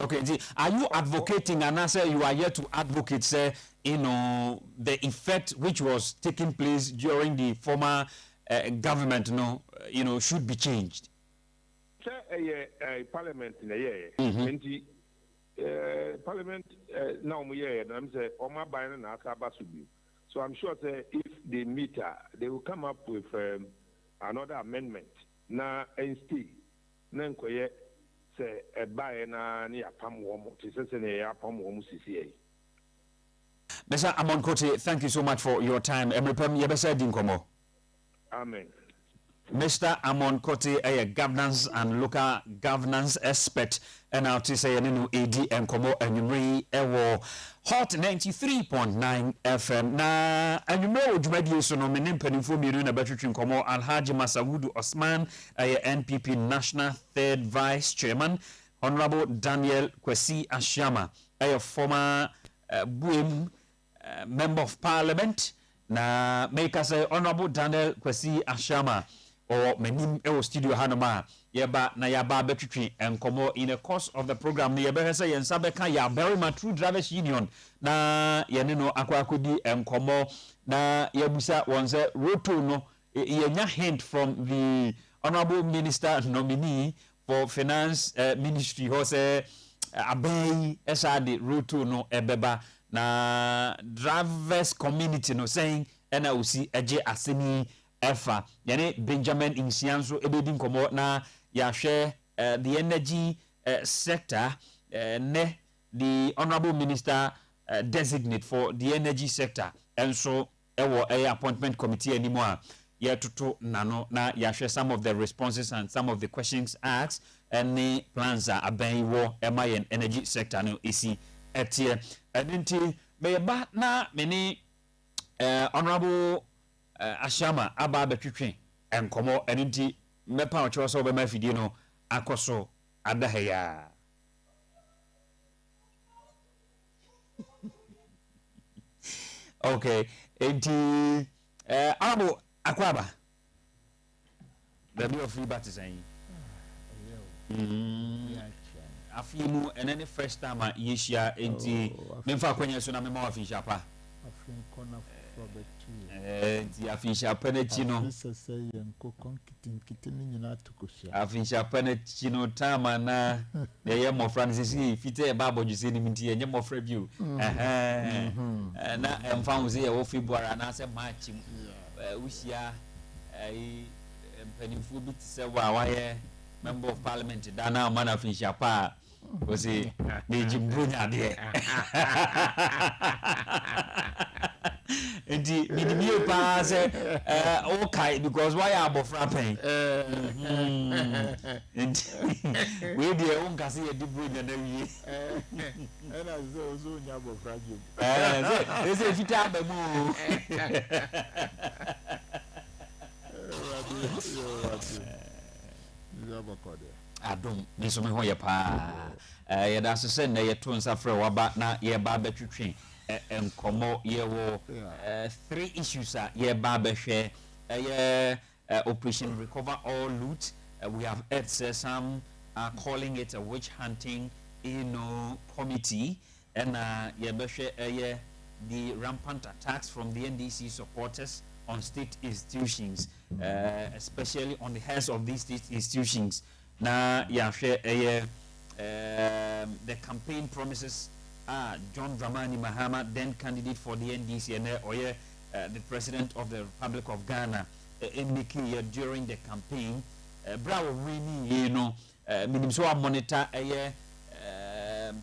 Okay, are you advocating and answer you are here to advocate say the effect which was taking place during the former government should be changed? Parliament in a year, Parliament now I'm say Oma Bayan and Akabasubi. So I'm sure say if they meet they will come up with another amendment. Na instead, Nankoye say a buy na near Pam Womo, to say near Pam Womo CCA. Mr. Amon Kote, thank you so much for your time. Emrepem Yebesa Dinkomo. Amen. Mr. Amon Kote, a governance and local governance expert, and now to say no AD and Komo and Yumri Ewo Hot 93.9 FM. Na and you know Jumadi so no menim penifo miru na betwetwe Komo Alhaji Masawudu Osman, a NPP National Third Vice Chairman, Honorable Daniel Kwesi Ashama, a former Buem Member of Parliament. Na make us say Honorable Daniel Kwesi Ashama or menim ewo studio hanoma yeba na yaba betwetwe enkomo in the course of the program na yeba say yensa beka ya very much true drivers union na yene no akwakodi enkomo na yabusa wonse roto no yenya hint from the honorable minister nominee for finance ministry ho say abey esade roto no ebeba na drivers community no saying ena usi eje asemi efa yani Benjamin Insianso ebedi nkomo na ya share the energy sector ne the honorable minister designate for the energy sector and so ewo appointment committee anymore yɛtoto nano na yɛahwɛ some of the responses and some of the questions asked any plans a aban wɔ ɛma yɛn energy sector no esi ɛteɛ ɛno nti bɛyɛba na mene honorable Ashama aba abɛtwetwe nkɔmmɔ ɛno nti mɛpa ɔkyerɛ sɛ wobɛma afidie no akɔ so adahɛyaa okay enti honorable Akwaba baabi ɔfiri ba te sɛn afei mu ɛnɛ ne first time a yɛhyia enti memfa akwanya so na mema wafinhyia pa nti afinhyia pa no akyi no afinhyia pa no akyi no time na yɛyɛ mmɔfra no sɛsi fita yɛba abɔdwesɛ nim nti yɛnyɛ mmɔfra bio na ɛmfa ho sɛ yɛwɔ february anaasɛ march mu wohyia mpanimfoɔ bi te sɛ wɔ a wayɛ member of parliament da na ama na afinhyia pa a wɔsɛ meegye mburo nyadeɛ nti minimie paa sɛ okay because why abɔfra pɛn nti wei deɛ wonka sɛ yɛde buro nya na wie ɛna sɛ ɔsɛ ɔnya abɔfra gyem sɛ fitaa aba mu adom ne nso me ho yɛ paa yɛda ase sɛ nnɛ yɛto nsa frɛ waba na yɛba bɛtwetwe nkɔmmɔ yɛwɔ 3 issues a yɛba bɛhwɛ operation recover all loot we have heard say some are calling it a witch hunting committee and yɛbɛhwɛ the rampant attacks from the NDC supporters on state institutions, especially on the heads of these state institutions. Now, the campaign promises John Dramani Mahama, then candidate for the NDC, and the president of the Republic of Ghana, during the campaign. Bravo, really, minimum monitor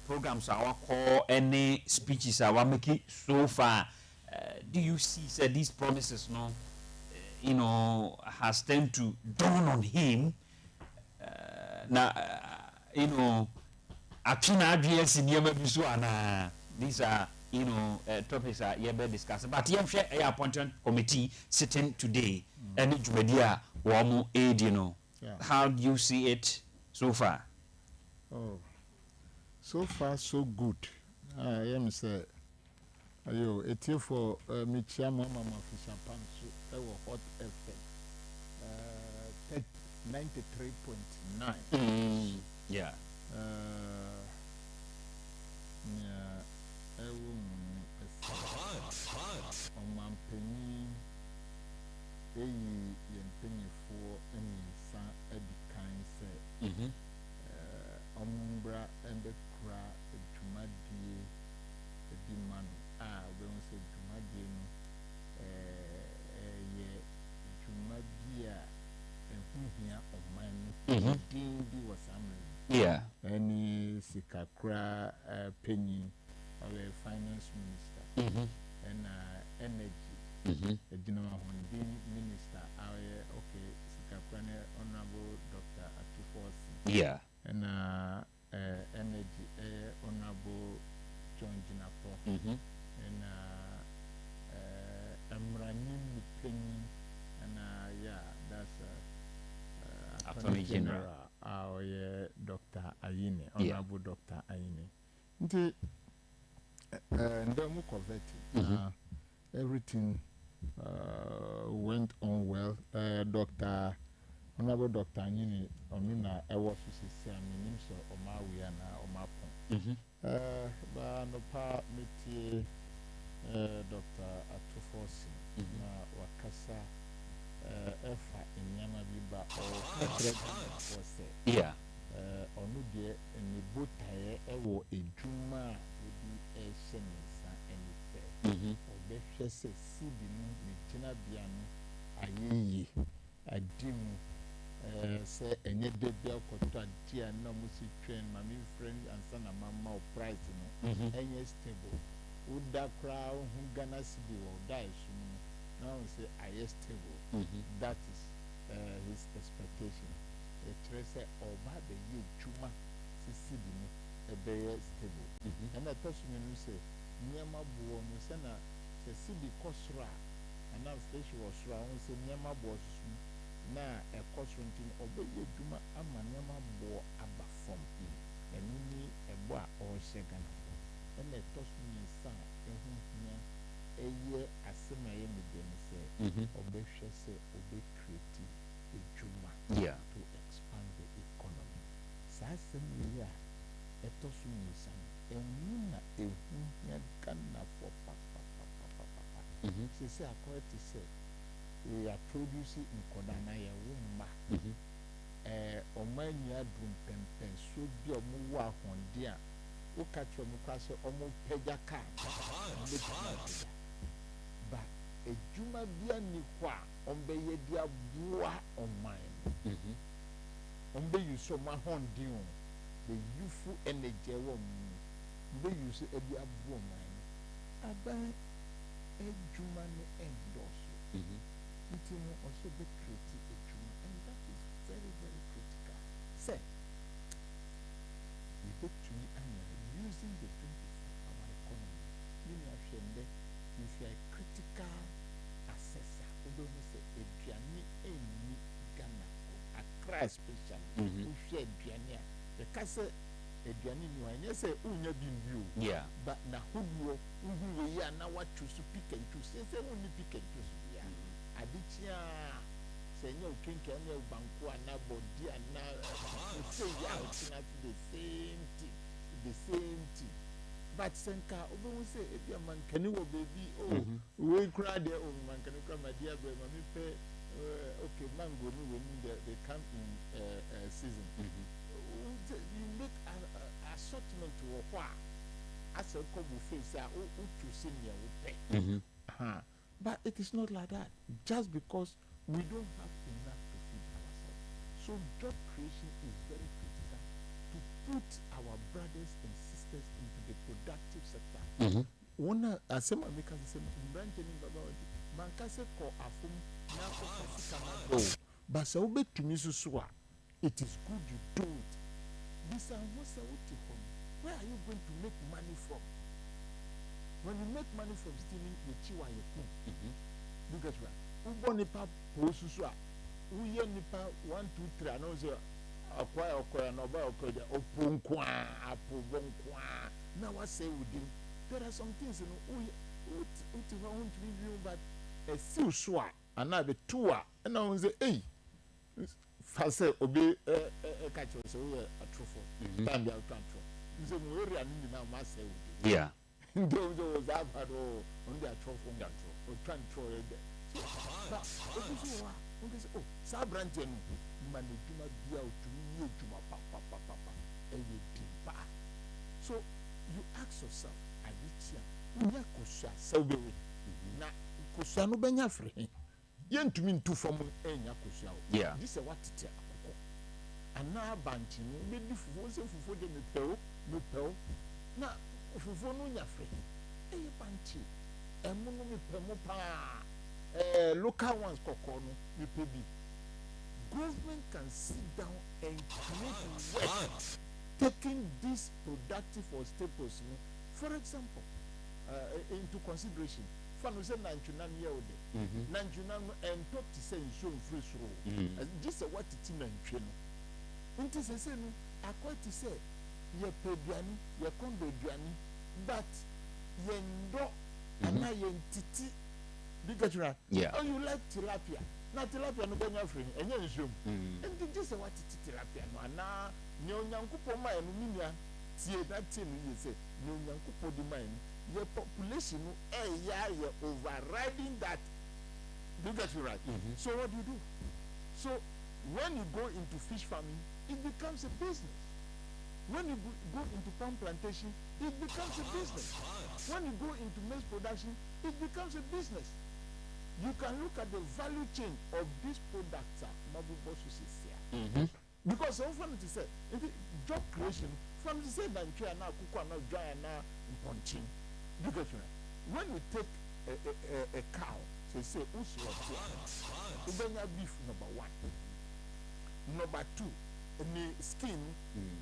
programs our call any speeches our making so far. Do you see these promises has tend to dawn on him these are topics are discussed, but a appointed committee sitting today and Jumedia Wamu aid, how do you see it so far? So far so good. I am say ayo etie for Michia Mama Fisher Pansu Hot FM 93.9. Yeah. On my penny, penny for any son Eddie kind say. Umbra and the cra Jumadi the man we don't say Jumadi Jumadia and who here on mine be was yeah. Any Sikakra penny of a finance minister and energy a general minister okay Sikakra honorable Dr. Atufosi yeah. And energy honorable John Jinapo and Amranim Penny and that's Attorney General our Dr. Ayine, honorable Dr. Ayine. And then we converted. Everything went on well. Honorable Dr. Ayine, Onuna, I was to say, so Omawiana, Omapon. But no part with Dr. Atufosi, Wakasa, Efa, in Yamabiba, or yeah. Onu deɛ ne botaeɛ ɛwɔ edwuma ebi ɛhyɛ ne nsa ɛne sɛ ɔbɛhwɛ sɛ sidi no ne gyinabea no ayɛ yie adi mu sɛ ɛnyɛ da bi akɔtɔ adeɛ a na mo si twɛn ma me friend ansa na mama o price no ɛnyɛ stable woda koraa ho Ghana cedi wɔ da ɛso mu now we say highest stable. That is his expectation. A tracer or bad ye chuma sisibini a bear stable. And I told you say Niama Buon Sena Sibi Kosra and now station was round say Niama was na a cosrenting obey ye juma ama Niama Bo Abba form and only a boa or second. And I told me son a year as some I am with them say obey say obey creative a juma to expand the economy. Sasa ya etosumi sana emuna ehunya Ghana for papa. Say according to say we are producing in Kodana ya wumma. Omanya drum pempen so bi omo wa hondia. O catch omo kwase omo peja ka. But a juma bia ni kwa ombe ye dia bua oman. Ombe you so ma hondion. The youthful energy they use a dia bua oman. Aba a juma no endorse. It will also be creative a juma, and that is very, very critical. Say, you get to me and using the 24-hour economy. You know, if you are a critical assessor, we don't say a Diani any Ghana, Accra especially, who share Diania. The castle a Diani, I say, Unya Bimbu. Yeah. But now who we are now what to pick and choose. Say, only pick and choose. Adichia say no king can no banku and body and now say yeah it's not the same thing but senka obo say if your man can you baby we cry there man can you come my dear boy mami pay okay mango no when they come in season you make an assortment to what as a couple face to senior we pay but it is not like that. Just because we don't have enough to feed ourselves. So job creation is very critical to put our brothers and sisters into the productive sector. One asema make us say branch ni baba wadi. Manka se ko afum na ko kama but so be to me so it is good you do it. This is where are you going to make money from? When you make money from stealing, you chiwa you cook. Look at that. Who born nipa posusua? Who ye nipa 1, 2, 3? I know say acquire no buy acquire opunkwa apubonkwa. Now what say with him? There are some things you know. Who want to review, but a few swa and now the tour and now say hey. Fast obey catch us a truthful. Time they are control. You say we are in now must say with him. Yeah. Those have had on their trophy or control it. But oh, Sabranton, Manituma Biao to me to my papa. So you ask yourself, Adichia, Yakusha, Sabi, Na Kusano Benyafre, Yen to mean two from Yakusha. Yeah, this is what it is. And now Bantin, maybe for them, no pill. Now, fufu no nya free eye panchi emu no me pemo pa local ones kokko no me pebi government can sit down and create work taking this productive or staples for example into consideration fan we say nanchuna near ode nanchuna and talk to say show free throw this is what it nantwe no nti say no akwa to say ye peduani ye kondo duani but ye ndo ana ye ntiti bigatra oh you like tilapia na tilapia no benya free enye nshom and this is what tilapia no ana ne onyankopo ma enu minia tie that thing you say ne onyankopo di man your population no ye overriding that bigatra so what do you do? So when you go into fish farming it becomes a business. When you go into palm plantation, it becomes a business. When you go into maize production, it becomes a business. You can look at the value chain of these products. Because often it is said, job creation, from the same time, when we take a cow say usual ubenya beef number 1. Number 2, the skin,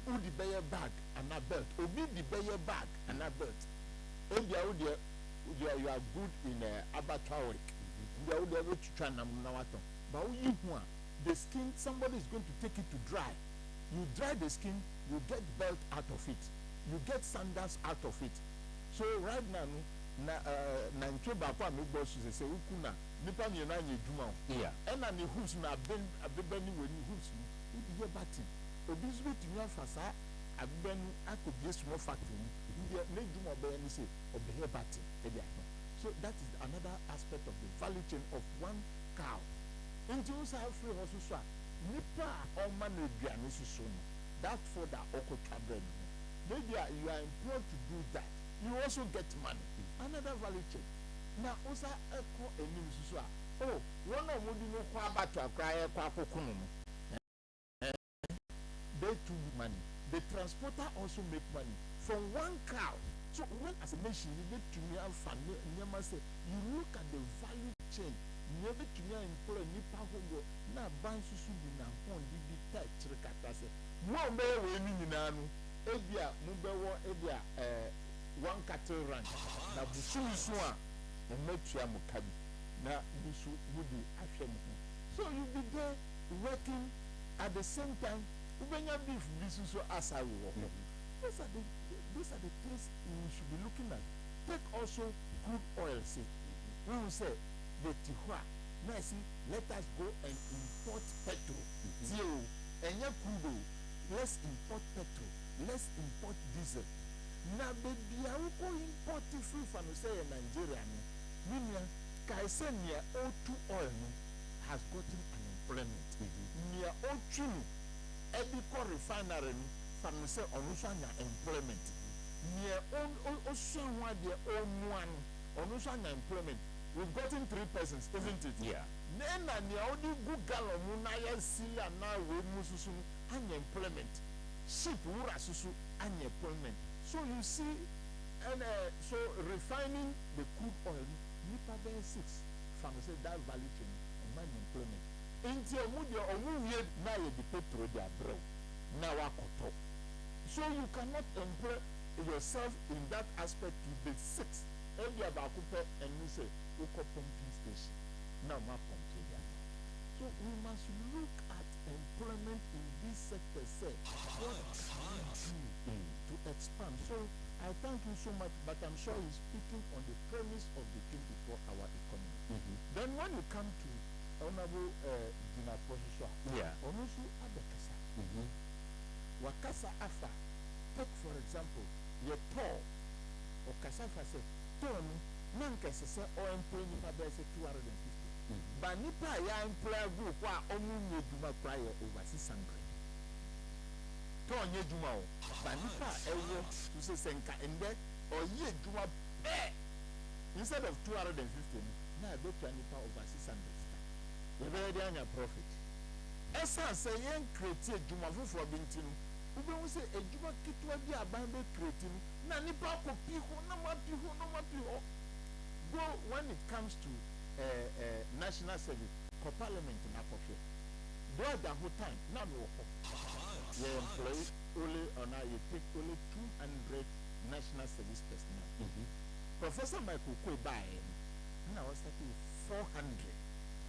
who the bear bag and a belt, obi the bear bag and a belt. And you are good in abattoir work. You are able to try nawato. But you the skin, somebody is going to take it to dry. You dry the skin, you get belt out of it, you get sandals out of it. So right now, na nchoba kwa mi boss say ukuna nipa mi na nye dwuma o. Yeah. And na the hoops na abebani we ni hoops ni. Udi ye bati. Obi zwe timi afasa abebani akobie small factory. Udi na dwuma be ni say obi ye bati. So that is another aspect of the value chain of one cow. Into sa free hosu so nipa o man eduane susu no. That for the okotwa bread. Maybe you are employed to do that. You also get money. Another value chain. Now, also, echo a new susu. Oh, one of them no kwa batu akraya kwa kokunu. They too money. The transporter also make money from one cow. So when as a nation you get to me and family, you look at the value chain. You get to me and employ nipa hogo na ban susu bi na hon di type chirikata se. Mo be we ni nyina no. Ebia mo be wo ebia one cattle ranch na busu so a emetua mo kabi na busu budi ahwe mo. So you be there working at the same time ubenya beef busu so asa wo. Those are the things you should be looking at. Take also crude oil. See, we will say the Tihua. Now see, let us go and import petrol. Zero. And crude. Let's import petrol. Let's import diesel. Now, baby, I will go import free from say Nigeria. Meaning, Kaisenia O2 oil has gotten unemployment. Near O2, Edico refinery from say Onusanya employment. Near Ocean one their own one Onusanya employment. We've gotten 3 persons, isn't it? Yeah. Then near only good gallon Munaya Silla now with Mususu unemployment. Ship Wura Susu unemployment. So you see, and so refining the crude oil, Nipa 6 from say that value chain and unemployment. Until Mudia or Mudia now the petrol they are broke. Now I so you cannot employ yourself in that aspect to the 6. Every about and you say, Uko pumping station. Now my pumping. So we must look at employment in this sector. Say, what can we do to expand? So I thank you so much, but I'm sure he's speaking on the premise of the 24-hour economy. Then when you come to Honorable Dina Posiswa, Onusu Abekasa, Wakasa Afa, take for example, your tour, or Kasafa said, Tom, Nankasa say, or employee Nipa Bese 250. But Nipa ya employer group, wa Omu Duma prior over 600. Ton ye Duma, but Nipa ewo to say Senka and that, or ye Duma pay instead of 250. Now I go to Nipa over 600. You're very on your profit. Esa say yen create Duma for Bintino. We will say a Duma Kitwa be a bambe creating. Nanipa ko piho, no more piho. Go when it comes to national service, for parliament in Apophe. Do the whole time, now no work. You employ only on you take only 200 national service personnel. Professor Michael Kwe by now was starting 400.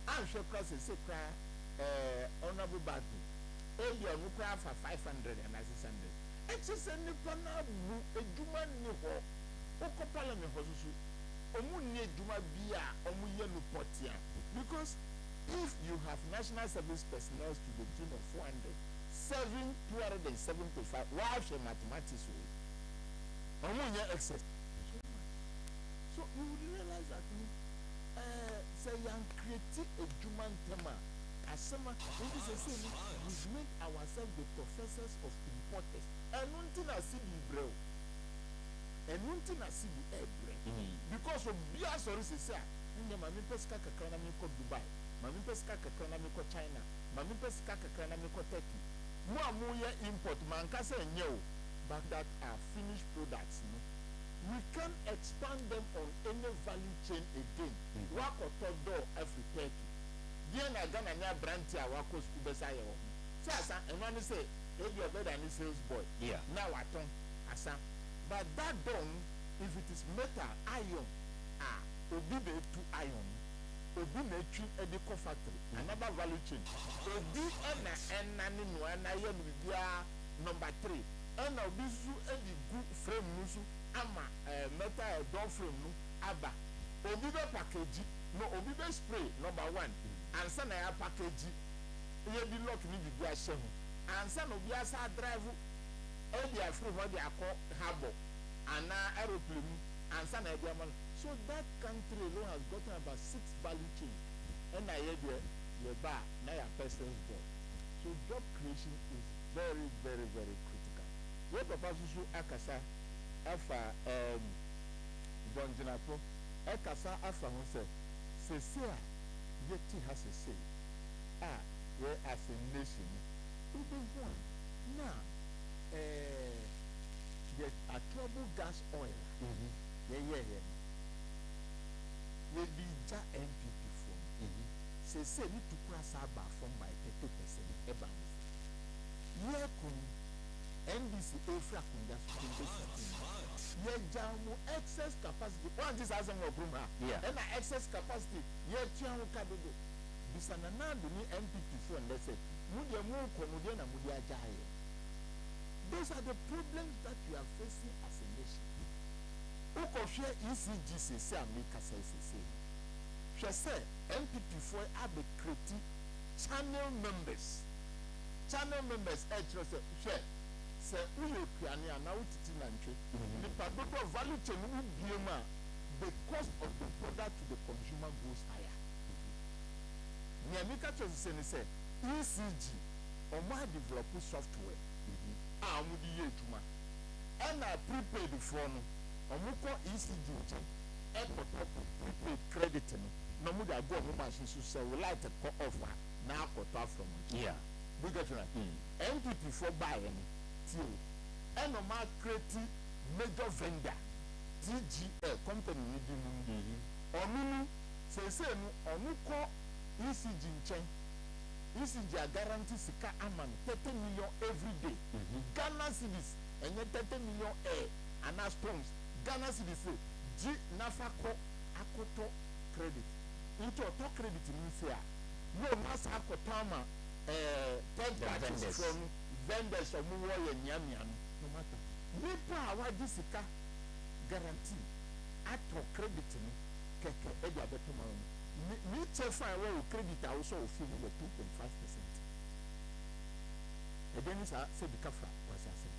I'm sure class is honorable Badu. Earlier, we cry for 500 and 600. It's just a Nipana, a Juma Niho, Oko Parliament Hosu, Omuye Juma Bia, Omuye Lupotia. Because if you have national service personnel to the tune of 275, why should mathematics way? Omuye excess. So you will realize that say young create a Juman tema. Asema, this is saying we've made ourselves the professors of importers. And nothing I see the brew. And nothing I see the air bread. Because of beer sources, sir. And my pesca economy called Dubai. My pesca economy called China. My pesca economy called Turkey. More import, Mancasa and Yo, but that are finished products. We can expand them on any value chain again. Work or do Ghana nya branch a wako school besa ye wo so asa enwani say maybe a better than sales boy now aton asa but that done if it is metal iron obi be to iron obi na twi edico factory another value chain obi na ni no na ye no bia number 3 and obi su edi gu frame no su ama metal door frame no aba obi be package no obi be spray number 1 ansa na ya package ye bi lock ni bi bia hye ho ansa no obi asa drive edi afro ho di akọ harbor ana aeroplane ansa na ebi amano so that country alone has gotten about 6 value chain and I hear the bar na ya person's job so job creation is very very very critical we papa susu akasa afa John Jinafo akasa afa ho se a yeti has a say we as a nation we be one now yet a trouble gas oil yeah we be ja NPP from say ni tukura saba from by 30% eba ye kun NDC efra kun gas ye jamu excess capacity one this has no problem and excess capacity ye tian kadodo bisana na do ni NPP from let's say mu de mu komude na mu de ajaye. Those are the problems that we are facing as a nation. Share ECG say America say. She say NPP for abe create channel members. Channel members share say uye piani ana utiti nantwe. The product value chain will be the cost of the product to the consumer goes higher. America say ECG omo develop software. Amudi yetuma and prepaid for no omuko ECG check prepaid credit no muda go omo machine so say we like to call offer na akota from we get right NPP for buy any till and no ma create major vendor TGL company ni di mu onunu say no omuko ECG check ECG guarantee sika aman 30 million every day. Ghana cedis and 30 million and as stones. Ghana cedis G Nafako Akoto credit. Into auto credit means here. No mass Akotama third parties from vendors of Muwa and Yamian. No matter. Nipa awa disika guarantee ato credit ni keke edia betomano. Me chefa we credit also feel with 2.5%. And then is say the kafra was I say.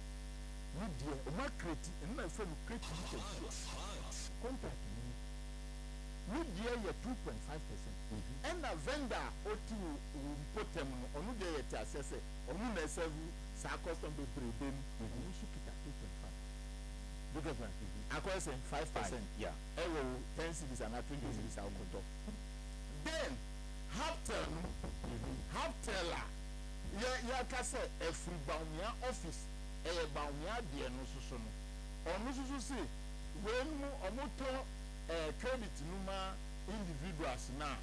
We dear o ma create and my friend create contract we dear your 2.5%. And a vendor or two put them on no dey at assess on no serve sa custom be bring we should keep at 2.5. Because I call say 5%. Yeah. 10 cities and 20 cities are on. Then Hafteller ya kase every bawnya office bawnya de no so no onu so say when mu omoto credit numa individuals na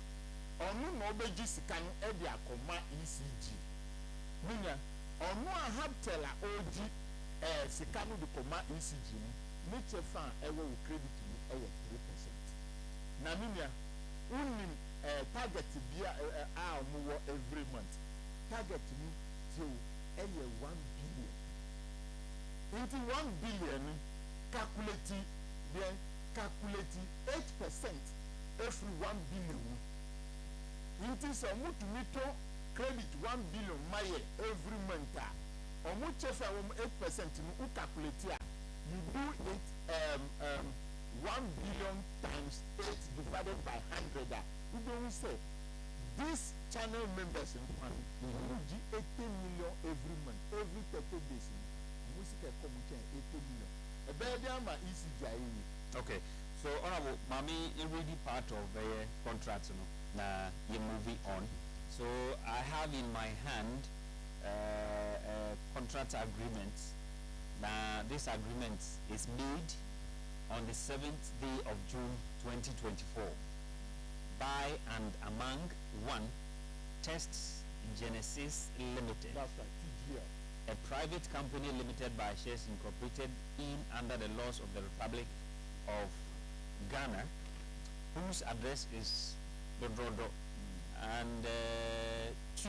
onu no obeji sika no e de akoma ECG munya onu a Hafteller oji sika no de koma ECG no chefa ewo credit no 3%. Na munya unim target bia more every month. Target me till 1 billion. Into 1 billion calculating 8% every 1 billion. Into some to meet credit 1 billion maye every month. Omu chefa 8% no calculate you do it 1 billion times 8 divided by 100. We don't say these channel members in one give 80 million every month, every 30 days. Music come 80 million. A better ECG. Okay, so honorable Mami, already part of the contract, now you moving on. So I have in my hand a contract agreement. Now this agreement is made on the 7th day of June 2024 by and among 1. Tests Genesis Limited, That's right, TGL. a private company limited by shares incorporated in under the laws of the Republic of Ghana, whose address is Dodrodo, and two,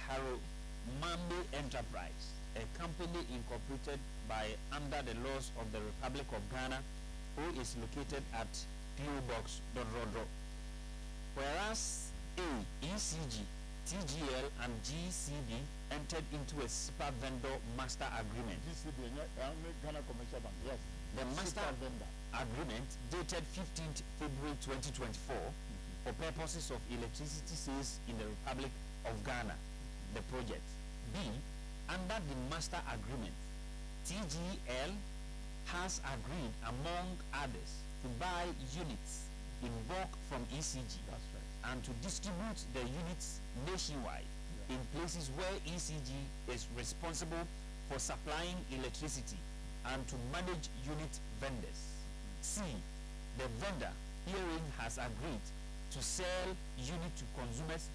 Harumambe Enterprise, a company incorporated by under the laws of the Republic of Ghana, who is located at PO Box Dodrodo. Whereas A, ECG, TGL, and GCB entered into a super vendor master agreement. GCB, Ghana Commercial Bank, yes. The master Super vendor. agreement dated 15th February 2024 for purposes of electricity sales in the Republic of Ghana, the project. B, under the master agreement, TGL has agreed, among others, to buy units in bulk from ECG. That's right. And to distribute the units nationwide in places where ECG is responsible for supplying electricity and to manage unit vendors. C, the vendor herein has agreed to sell unit to consumers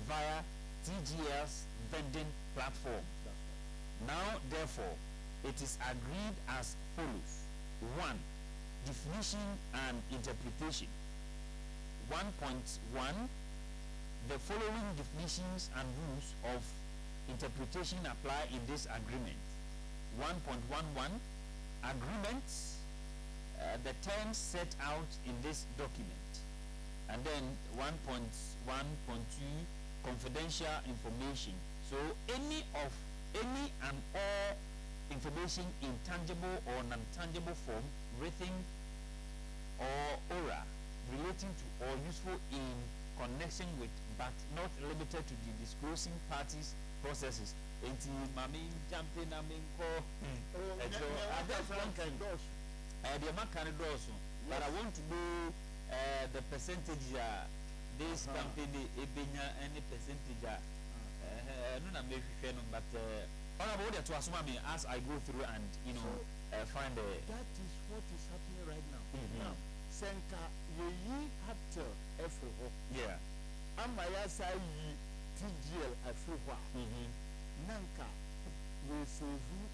via TGL's vending platform. That's right. Now, therefore, it is agreed as follows. 1. Definition and interpretation. 1.1. The following definitions and rules of interpretation apply in this agreement. 1.11. Agreements, the terms set out in this document. And then 1.1.2, confidential information. So any and all information in tangible or non-tangible form, written or oral, relating to or useful in connection with but not limited to the disclosing parties' processes. Enti mami jumping na minko. The makani dosu. But I want to know the percentage this company ebenya any percentage no na me hwehwe no, but honorable to assume me as I go through and find the that is what is happening right now. Now, Senka yeyi Haptel Efro. yeah. Amaya sai TGL Efro. Nanka will save you,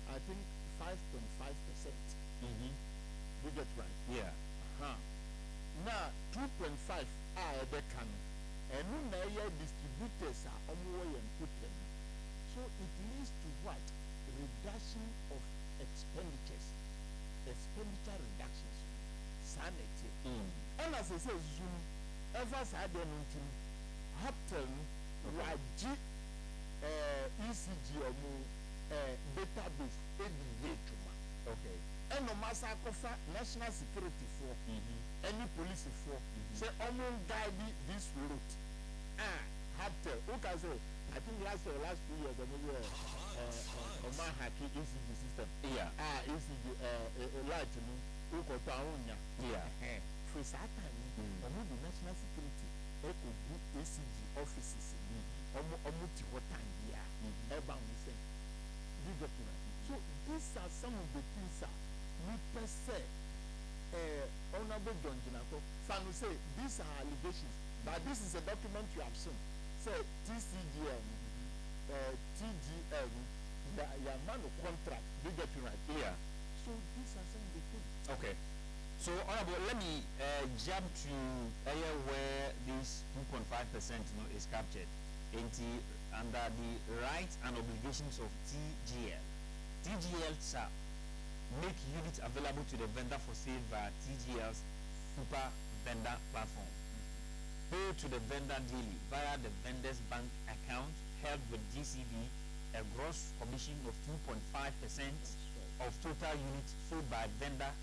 I think 5.5%. We get right. Yeah. Now 2.5 are the canon. And now distributors are only input. So it leads to what? Reduction of expenditures. Expenditure reductions. Sanity. And as I say, Zoom, ever said anything, Hapton, Raji, ECG, database, Okay. And no matter national security for any police for say guide this route. Hapton, okay, so I think last 2 years Oman hacking ECG system. Yeah. ECG light Yeah. For Satan, the national security, ECG offices, so these are some of the things we per se Honorable John Jinato Fanu say these are allegations, but this is a document you have seen. Say TCGM, TGM, your man of contract, they get you right. Yeah. So these are some of the things. Okay. So honorable, let me jump to area where this 2.5% is captured under the rights and obligations of TGL. TGL shall make units available to the vendor for sale via TGL's super vendor platform. Pay to the vendor daily via the vendor's bank account held with GCB a gross commission of 2.5% of total units sold by vendor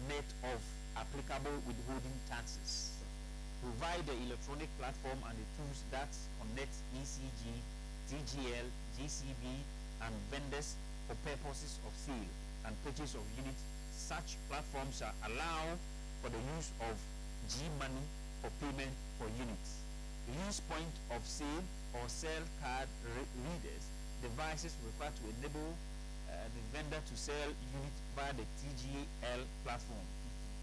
net of applicable withholding taxes. Provide the electronic platform and the tools that connect ECG, TGL, GCB, and vendors for purposes of sale and purchase of units. Such platforms shall allow for the use of G-Money for payment for units. Use point of sale or sell card readers devices required to enable the vendor to sell units via the TGL platform.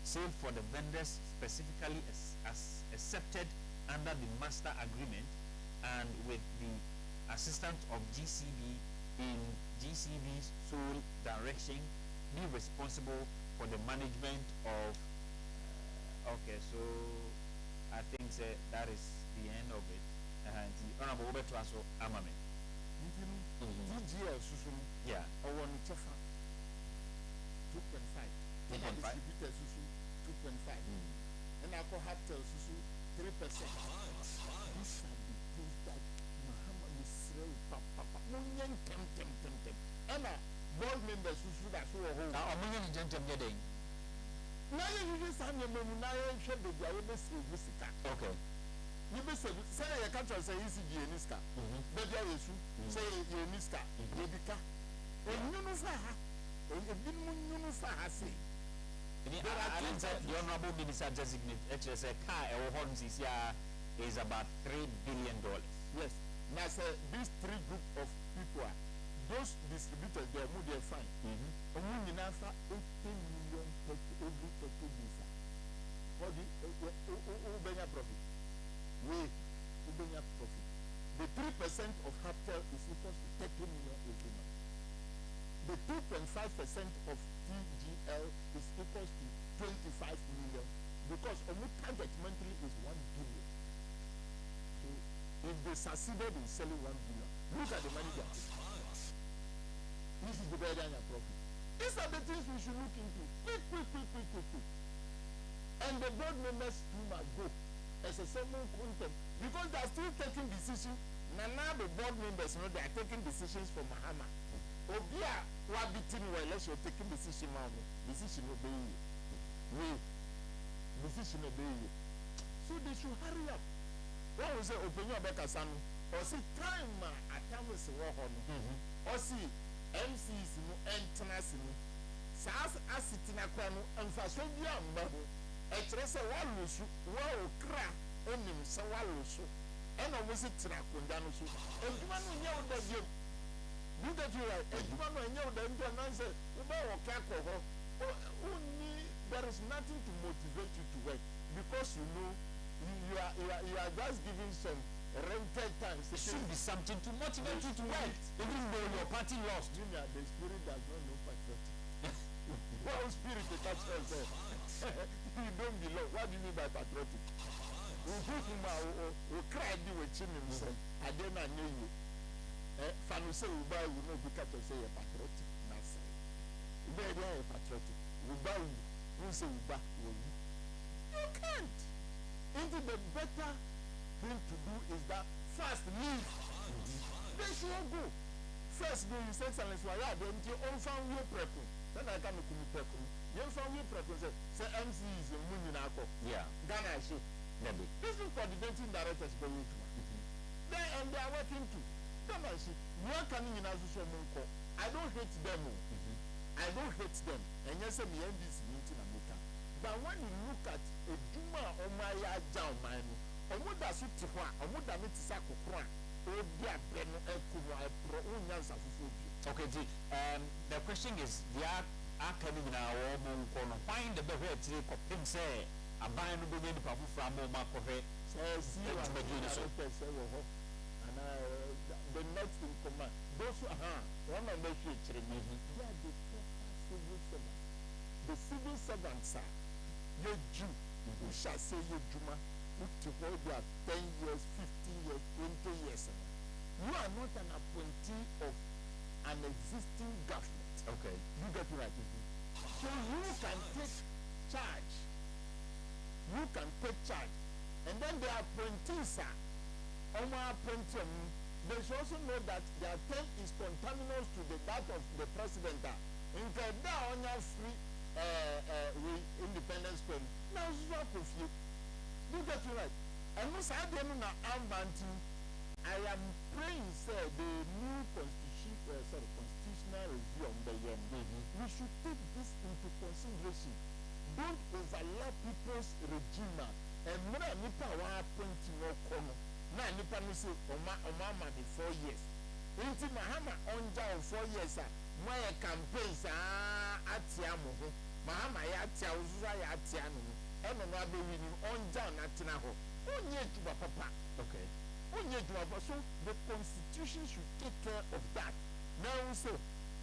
Sale for the vendors specifically as accepted under the master agreement and with the assistance of GCB in GCB's sole direction, be responsible for the management of. Okay, so I think that is the end of it. The Honorable Robert Waso Amame. Yeah. 2.5. 2.5. Distributor susu 2.5. And I go have tell susu 3%. These are the things that Muhammad Israel papa munyen tem. And board members susu that so ho. Munyen jentem yeding. Na you say na na hwe be dia we be sika. Okay. You be say you can't say ECG niska. Be dia yesu say you niska. You bika. Onyunu fa ha. Ebi munyunu fa ha say. The Honorable Minister designate HSA car is about $3 billion. Yes. Now say these three group of people, those distributors they are fine. $80 million every 30 days. What the Ubenya profit? We Ubenya profit. The 3% of capital is equal to 30 million every month. The 2.5% of TGL is equal to 25 million because our target monthly is 1 billion. So if they succeeded in selling 1 billion, look at the money they are taking. This is the better than your profit. These are the things we should look into. Quick. And the board members do not go as a certain content because they are still taking decisions. Now the board members know they are taking decisions for Mahama. Obia wa bitin wa election taking decision now. Decision obey. Decision obey. So they should hurry up. What was the opinion about Kasanu? Or see time at time was war on. Or see MCs no entrance no. Sas asitina kwano emfaso bia mbaho. E kire se wa lusu, wa okra onim se wa lusu. E na mo se tira konda no so. Eduma no nya oda bia. You get you right. Eduma no nya oda ntia na se uba wo ka ko ho. There is nothing to motivate you to work because you know you are just giving some rented time. There should be something to motivate you to work, even though your party lost. Junior, the spirit does not know patriotic. What spirit the catch yourself? You don't belong. What do you mean by patriotic? We cry with himself. I don't know you. Fanu say we buy you know because you say you're patriotic. That's it. You are patriotic. We buy you. You say we buy you. You can't. Into the better thing to do is that first leave. They should go. First do you say silence while you are there until on found you prepping. Then I come to me prepping. You found you prepping say MC is a moon in Ako. Yeah. Ghana show. This is coordinating directors by you. And they are working too. Then I see you are coming in as a monko. I don't hate them. I don't hate them. And yes, me end this meeting America. But when you look at a Juma or my down man, or what does it to one, or what does it to Sako Kwan, or Dia Ben Pro Unyans of food. Okay, the question is, the coming in our home corner, find the better to pin say, a buying the beginning of from Marco. Says, and the next in command, those who are one of the future, they are the civil servants. The civil servants are your Jew, who shall say your Juma, to hold you at 10 years, 15 years, 20 years. You are not an appointee of an existing government. Okay. You get it right. So you can take charge. You can take charge. And then the apprentices are apprentice. They should also know that their term is contaminous to the that of the president. In Keda on your free independence plan. Now it's not with you. You get it right. And most I don't know I am praying say the new constitutional review on the year. We should take this into consideration. Don't overlap people's regime and more nipa wa appointing no kono. Na nipa no say Omama the 4 years. Inti Mahama onja of 4 years my campaigns atia mo ho. Mahama ya atia uzuza ya atia no. Eno no abe wini onja na tena ho. Onye tuba papa. Okay. So the constitution should take care of that. Now so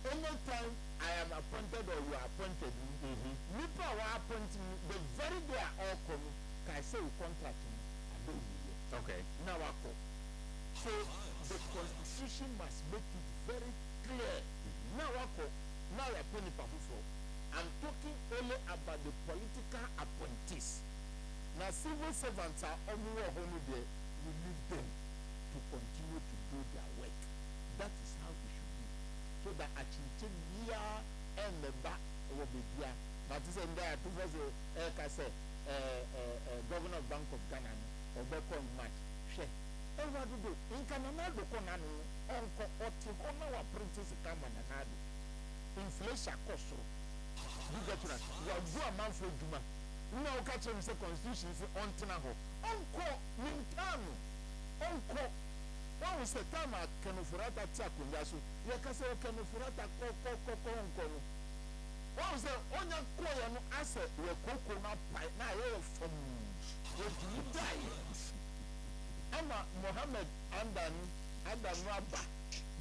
anytime I am appointed or you are appointed, people are appointing the very day I all come, can I say contract me? Okay. Now I call. So the constitution must make it very clear. Now I call. Now I appoint for. I'm talking only about the political appointees. Now civil servants are only there. We need them to continue to do their work. That is how it should be. So that I can take year and the back will be here. But it's in there to was a governor of Bank of Ghana or Becon Match. Share. And what do? In Canada, the Conano, Uncle Otihono, Princess Kamanado. Inflation cost. You get that. You are good amount for Juma. No catch him say constitution is on Tinaho. Uncle Mintano. Uncle. When we say time at Kenofurata Takundasu, you can say Kenofurata Coco. When we say Onya Koyano asset, we are coconut pie. Now you're from you die. Ama Mohammed Andan Rabba.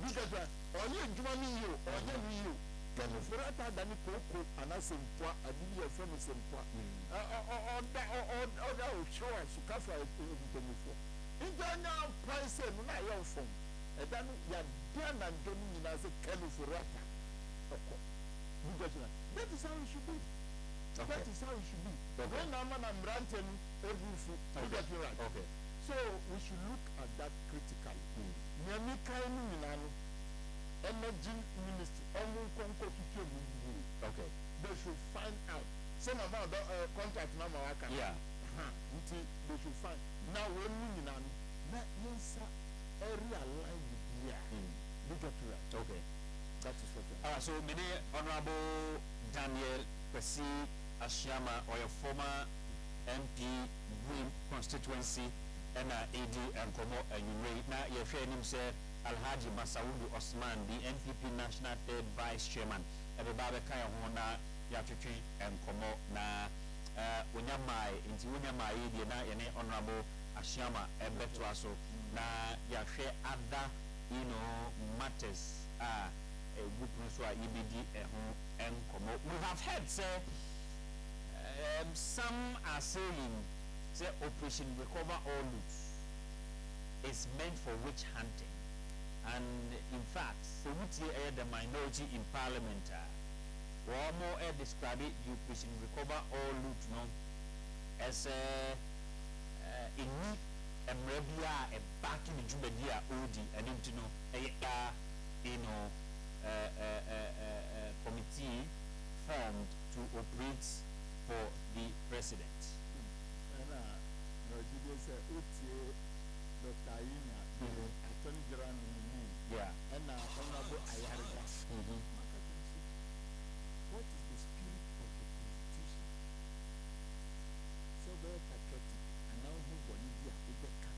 Because only Jumani you, only you. Kenofurata Dani Coco and I say, I did your friend is in Pua. Or show us to cover it in internal price and not your phone. And then you are done and doing as a Kenofurata. That is how it should be. That is how it should be. When I'm ranting every food, okay. So we should look at that critically. Energy ministry, okay. They should find out. Some amount of contract number. Yeah. They should find. Now when we know, that means area line here. Okay. That is what. So, many Honorable Daniel Kwesi Ashiyama, or your former MP Dwene constituency, and AD and Komo and you now your friend himself. Alhaji Masaudu Osman, the NPP National Third Vice Chairman. Everybody kaya hona ya chichi and komo na unyamai inti unyamai di na yene Honorable Ashiyama ebeto aso na ya share other matters group so EBD and komo. We have heard say some are saying say Operation Recover All Loot is meant for witch hunting. And in fact, the minority in parliament, or more describe it, you Operation Recover All Loot as a back in the Jubadia Odi, and committee formed to operate for the president. Attorney General and Honorable Ayariga. What is the spirit of the Constitution? So very patriotic, and now who Bolivia Ubeka.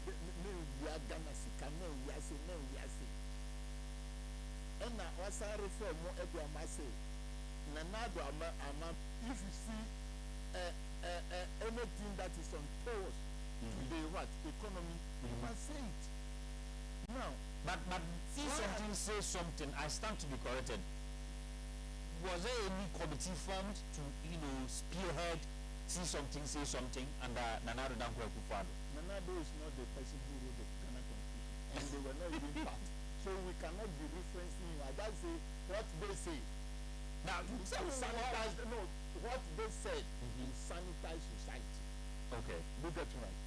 We are Ghana, Sikano, Yasi, no Yasi. And now, what's our reform? Nanado, if you see anything that is on pause, the what economy, you must say it. Now, but say something. I stand to be corrected. Was there any committee formed to spearhead, say something, and Nanado Dankwa Kufado? Nanado is not the person who wrote the Ghana Constitution, and they were not even part. So we cannot be referencing him. I just say what they say. Now, sanitize. No, what they said is sanitize society. Okay. You get it right.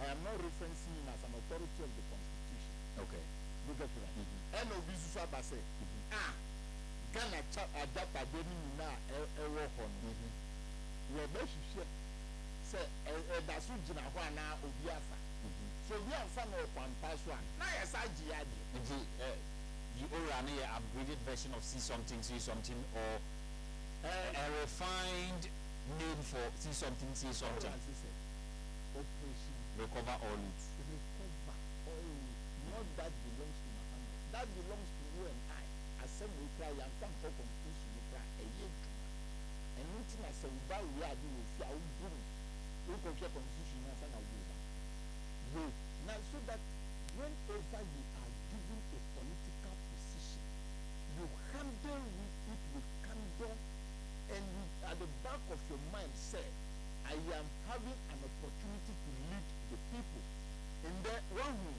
I am not referencing him as an authority of the Constitution. Okay. You get it right. And Obisu Base. Ghana Adapa Beni na Ewokon. We are best share. Say that's what Jina Wana Obiafa. So we are fan of one password. Now yes, I the Orani upgraded version of see something, or a refined name for see something. Operation Recover All Loot. Recover All Loot. Not that belongs to my family. That belongs to you and I. As some we cry and come for completion, we cry a year. And nothing as a bow we are doing with our boom. We compare constitution as an idea. We of your mind say, I am having an opportunity to lead the people. In the one who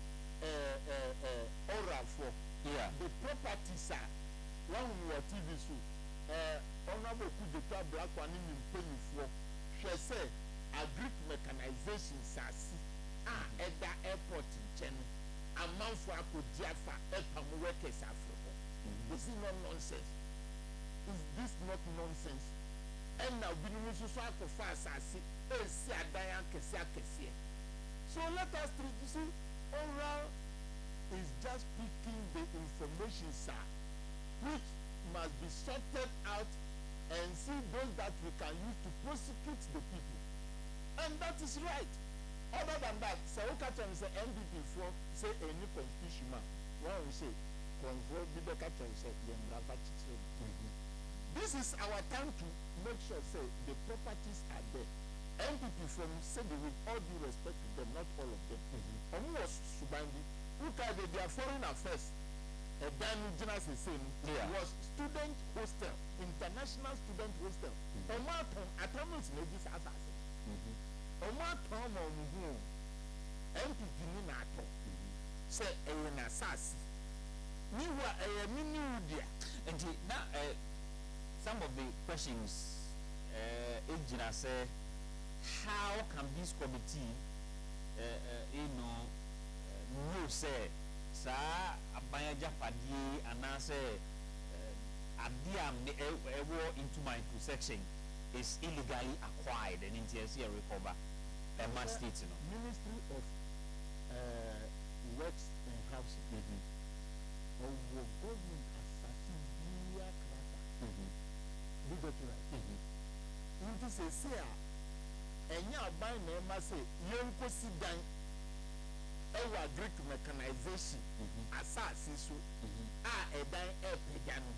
oral for the properties are one who are TV so honorable Kudeta Black one in penny for she say agric mechanization sasi at the airport in China a man for a could jaffa workers Africa. This is not nonsense. Is this not nonsense? And now we need to start to fast as see a diane kesia. So let us treat you see oral is just picking the information, sir, which must be sorted out and see those that we can use to prosecute the people. And that is right. Other than that, say say NDP for say any constitution man. One will say control the catcher say this is our time to make sure say the properties are there. NDP from say with all due respect to them, not all of them. Was Subandi, who carried their foreign affairs, Dan Jonas is saying, was student hostel, international student hostel. Omaton, atoms in this assassin. Omaton on whom NDP Minato say an assassin. Meanwhile, a mini and now some of the questions, Ejina say, how can this committee, know say, sa abaya japadi anase adiam into my section is illegally acquired and NTSC recover a man state Ministry of Works and Housing or government assassin via It is a say, and you are buying a massive young Sidan, our Greek mechanization, assassin, a dying air pagano.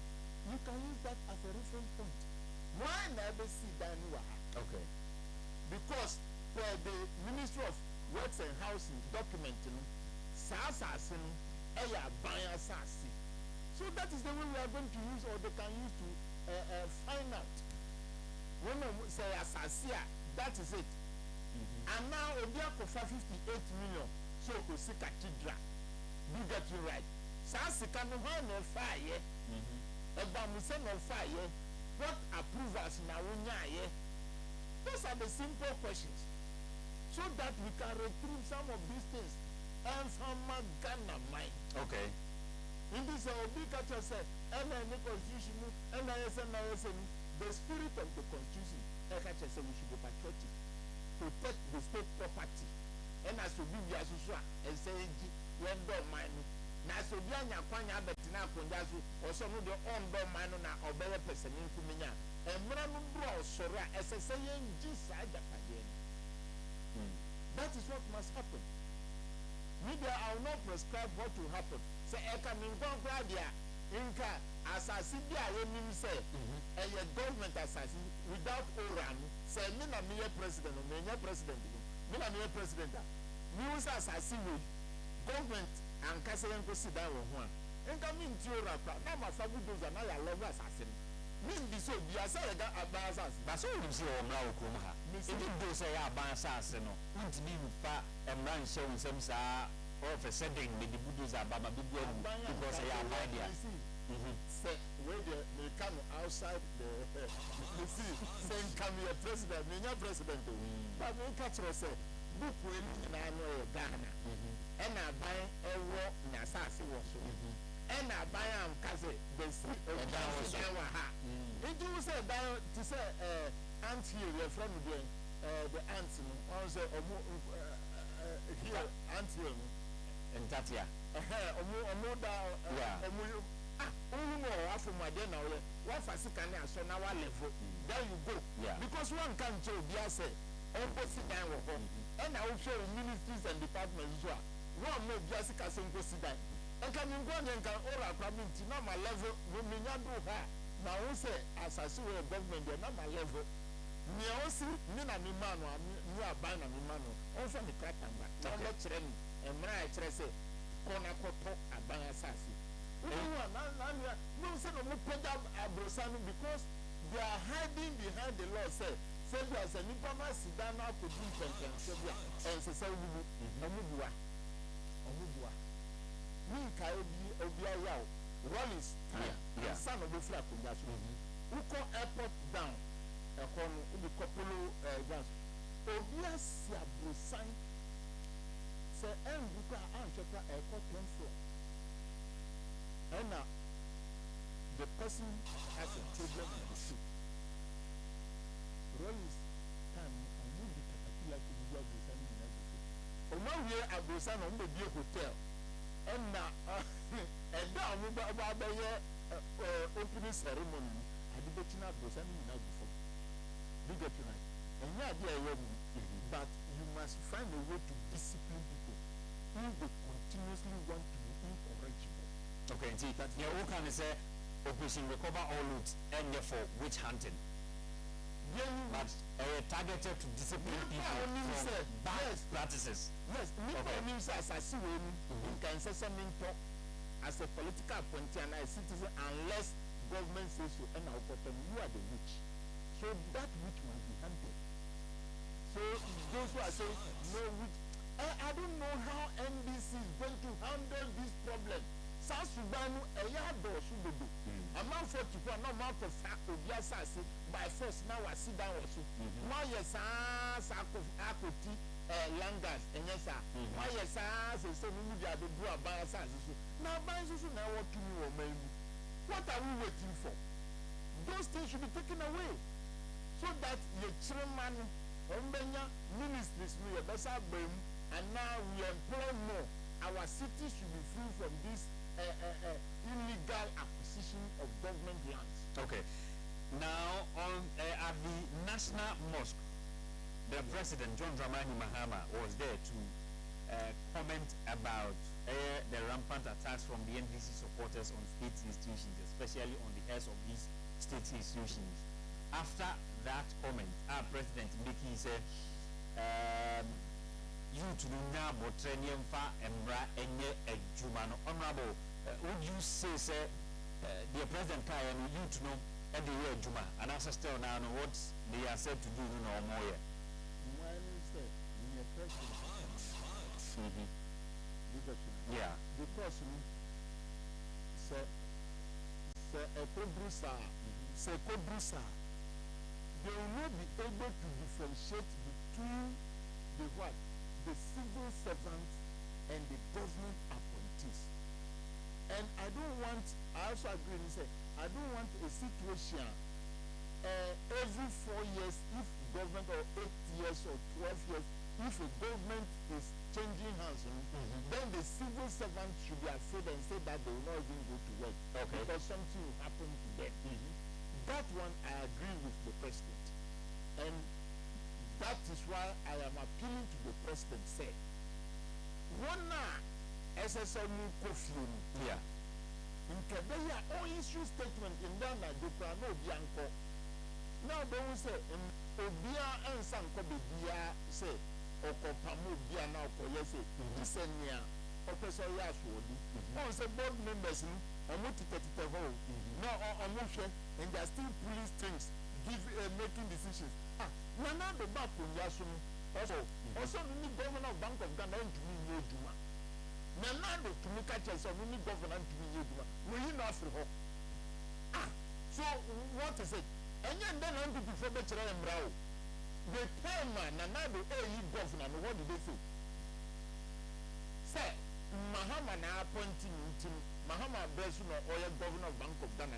You can use that as a reference point. Why never see Danua? Okay. Because for the Ministry of Works and Housing documenting, Sassassin, a buying assassin. So that is the way we are going to use, or they can use to find out. When we say Assasia, that is it. And now Obiako for 58 million, so we see cathedral. Do get you right. Sassika no fire. Ebamusen no fire. What approvals now? Those are the simple questions. So that we can retrieve some of these things and from a Ghana mind. Okay. In this big culture said, and the constitution, and the spirit of the constitution, said we should be patriotic, protect the state property. And as we be as usual, and say, when don't mind, Nasobiana Quanya Betina Kundazu, or some of the own don't mind or better person in Kumina, and Mram Bro, Sora, as a saying, G-side again. That is what must happen. Media will not prescribe what will happen. Say, I can inquire there. Inca, assassin, say, a government assassin without Oran, say, Mina president, Mina president, Mina president. News assassin with government and Castle sit down with one. And come into your rap, now my family does another love assassin. Mean this will be a salad at Bazas. That's all you see on now, Kuma. It did say about assassin, not to be fat and run showing some or for sending the Buddhas about my big one because I have idea. Say, where they come outside the see, saying, come here, president, Mina president. But we catch us say, book will in Ghana. And I buy a war in Assassin was so. And I buy Kaze, the street of Dawa. It do say down to say, aunt here, your friend, the aunts, also here, aunt here. And Tatia. After my dinner, what for second so now I level. There you go. Yeah. Because one can't show the say, opposite down with home. And I will show ministries and departments as well. One more Jessica Sinko Sidan. And can you go and can all our community, not my level, when we not do her. Now, we say, as I see a government, they're not my level. Me also, Nina Mimano, you are buying a Mimano, also the Kratanga. Now, let's run. And when I say, Konakoto, a Banasasi. No, son of Peda Abrosano, because they are hiding behind the law say as a nipama sidana could do Sebia and say Omubua Minka Obia Yao Rollins son of the flat Uko airport down a corner Ubi Copolo Gas Obia Siabu sign say Buka Anchapa airport 10 floor and now the person has a problem with the soup. Rollins time I need the caterpillar to do Abusan in everything. On one year Abusan on the dear hotel and now and down about the opening ceremony I did bet you Abusan in before. You get tonight. And yeah, dear, but you must find a way to discipline people who will continuously want to be incorrigible. Okay, see that you can say Operation Recover All Loot and for witch hunting. But targeted to discipline people from bad practices. Yes, Nipa means as I see when you can say something as a political appointee and a citizen unless government says so and now you are the witch. So that witch must be hunted. So those who are saying no witch, I don't know how NBC is going to handle this problem. South Sudan, a yard or Subudu. A month for to no amount of fact of Yasasi by force now I sit down also. Now, yes, Akoti, Langas, and yes, why yes, and so many are the Bua Biasas. Now, Biasas now what to you or maybe. What are we waiting for? Those things should be taken away so that your chairman, Ombenya, ministries, we are better, and now we employ more. Our city should be free from this illegal acquisition of government lands. Okay. Now, on at the National Mosque, the President John Dramani Mahama was there to comment about the rampant attacks from the NDC supporters on state institutions, especially on the heads of these state institutions. After that comment, our President Mickey said, you to do now, but training for Embra and Jumano. Honorable, would you say, the President Kayan, you to know everywhere Juma, and as still now what they are said to do no more? When is that? The President. Yeah. Because they will not be able to differentiate between the what? The civil servants and the government appointees. And I also agree and say, I don't want a situation every 4 years, if government or 8 years or 12 years, if a government is changing hands, then the civil servants should be afraid and say that they will not even go to work. Okay. Because something will happen to them. That one I agree with the president. And that is why I am appealing to the president, say, one SSM Kofi. Yeah. In Kebeya, all issue statement in Dana, the Prano Bianco. Now they will say, Obia and Sanko Bia say, Okopamu Bia now for yes, Senia, Professor Yaswodi. Also, board members, and what to take the whole. Now, on motion, and they are still pulling strings, making decisions. Nana the back on Yasum also the governor of Bank of Ghana to me no Juma. Nana the to me catches of any governor to me Juma. Will you not for her? So what is it? And then I'm before the Chiran Brow. The time Nana the AE governor, what did they say? Say Mahama na appointing him Mahama Besuno or governor of Bank of Ghana.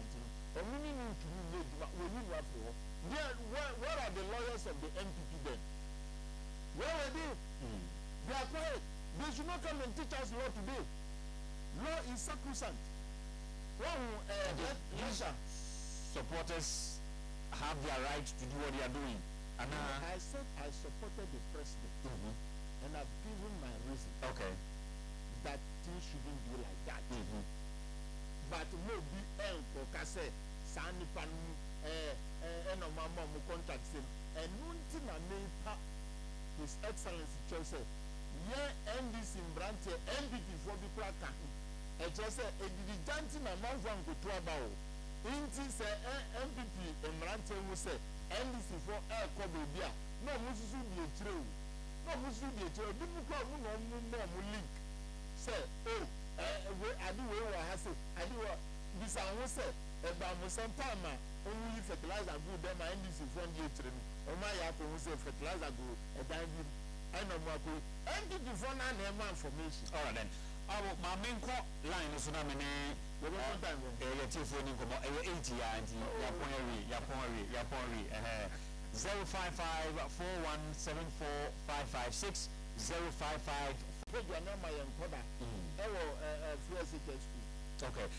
Or we need to me will you not for her? Where are the lawyers of the NPP then? Where are they? They are quiet. They should not come and teach us law today. Law is sacrosanct. Supporters have their right to do what they are doing. And I said I supported the president. And I've given my reason. Okay. That things shouldn't be like that. But no be Kase, Sanipan, and a mama who contacts him. And nothing I made His Excellency Chelsea. Yeah, NDC in Branche, NDP for the Prakan. And just a diligent amount one go to about. Inti say MPP Emrante who say NDC for air cover bia. No mususu di etire. No mususu di etire. Bibu kwa mu no mu link. Say we adi we wa ha say adi wa bisa ho say eba mo sometime only fertilizer good dem NDC from the etire no. O ma ya ko ho say fertilizer go e dan bi. I know more. NPP for na information. All right then. My main line is na mene the one time your telephone ko 80 ya anti ya ponri 05541745556 055 page your number and cover. Free school. Okay.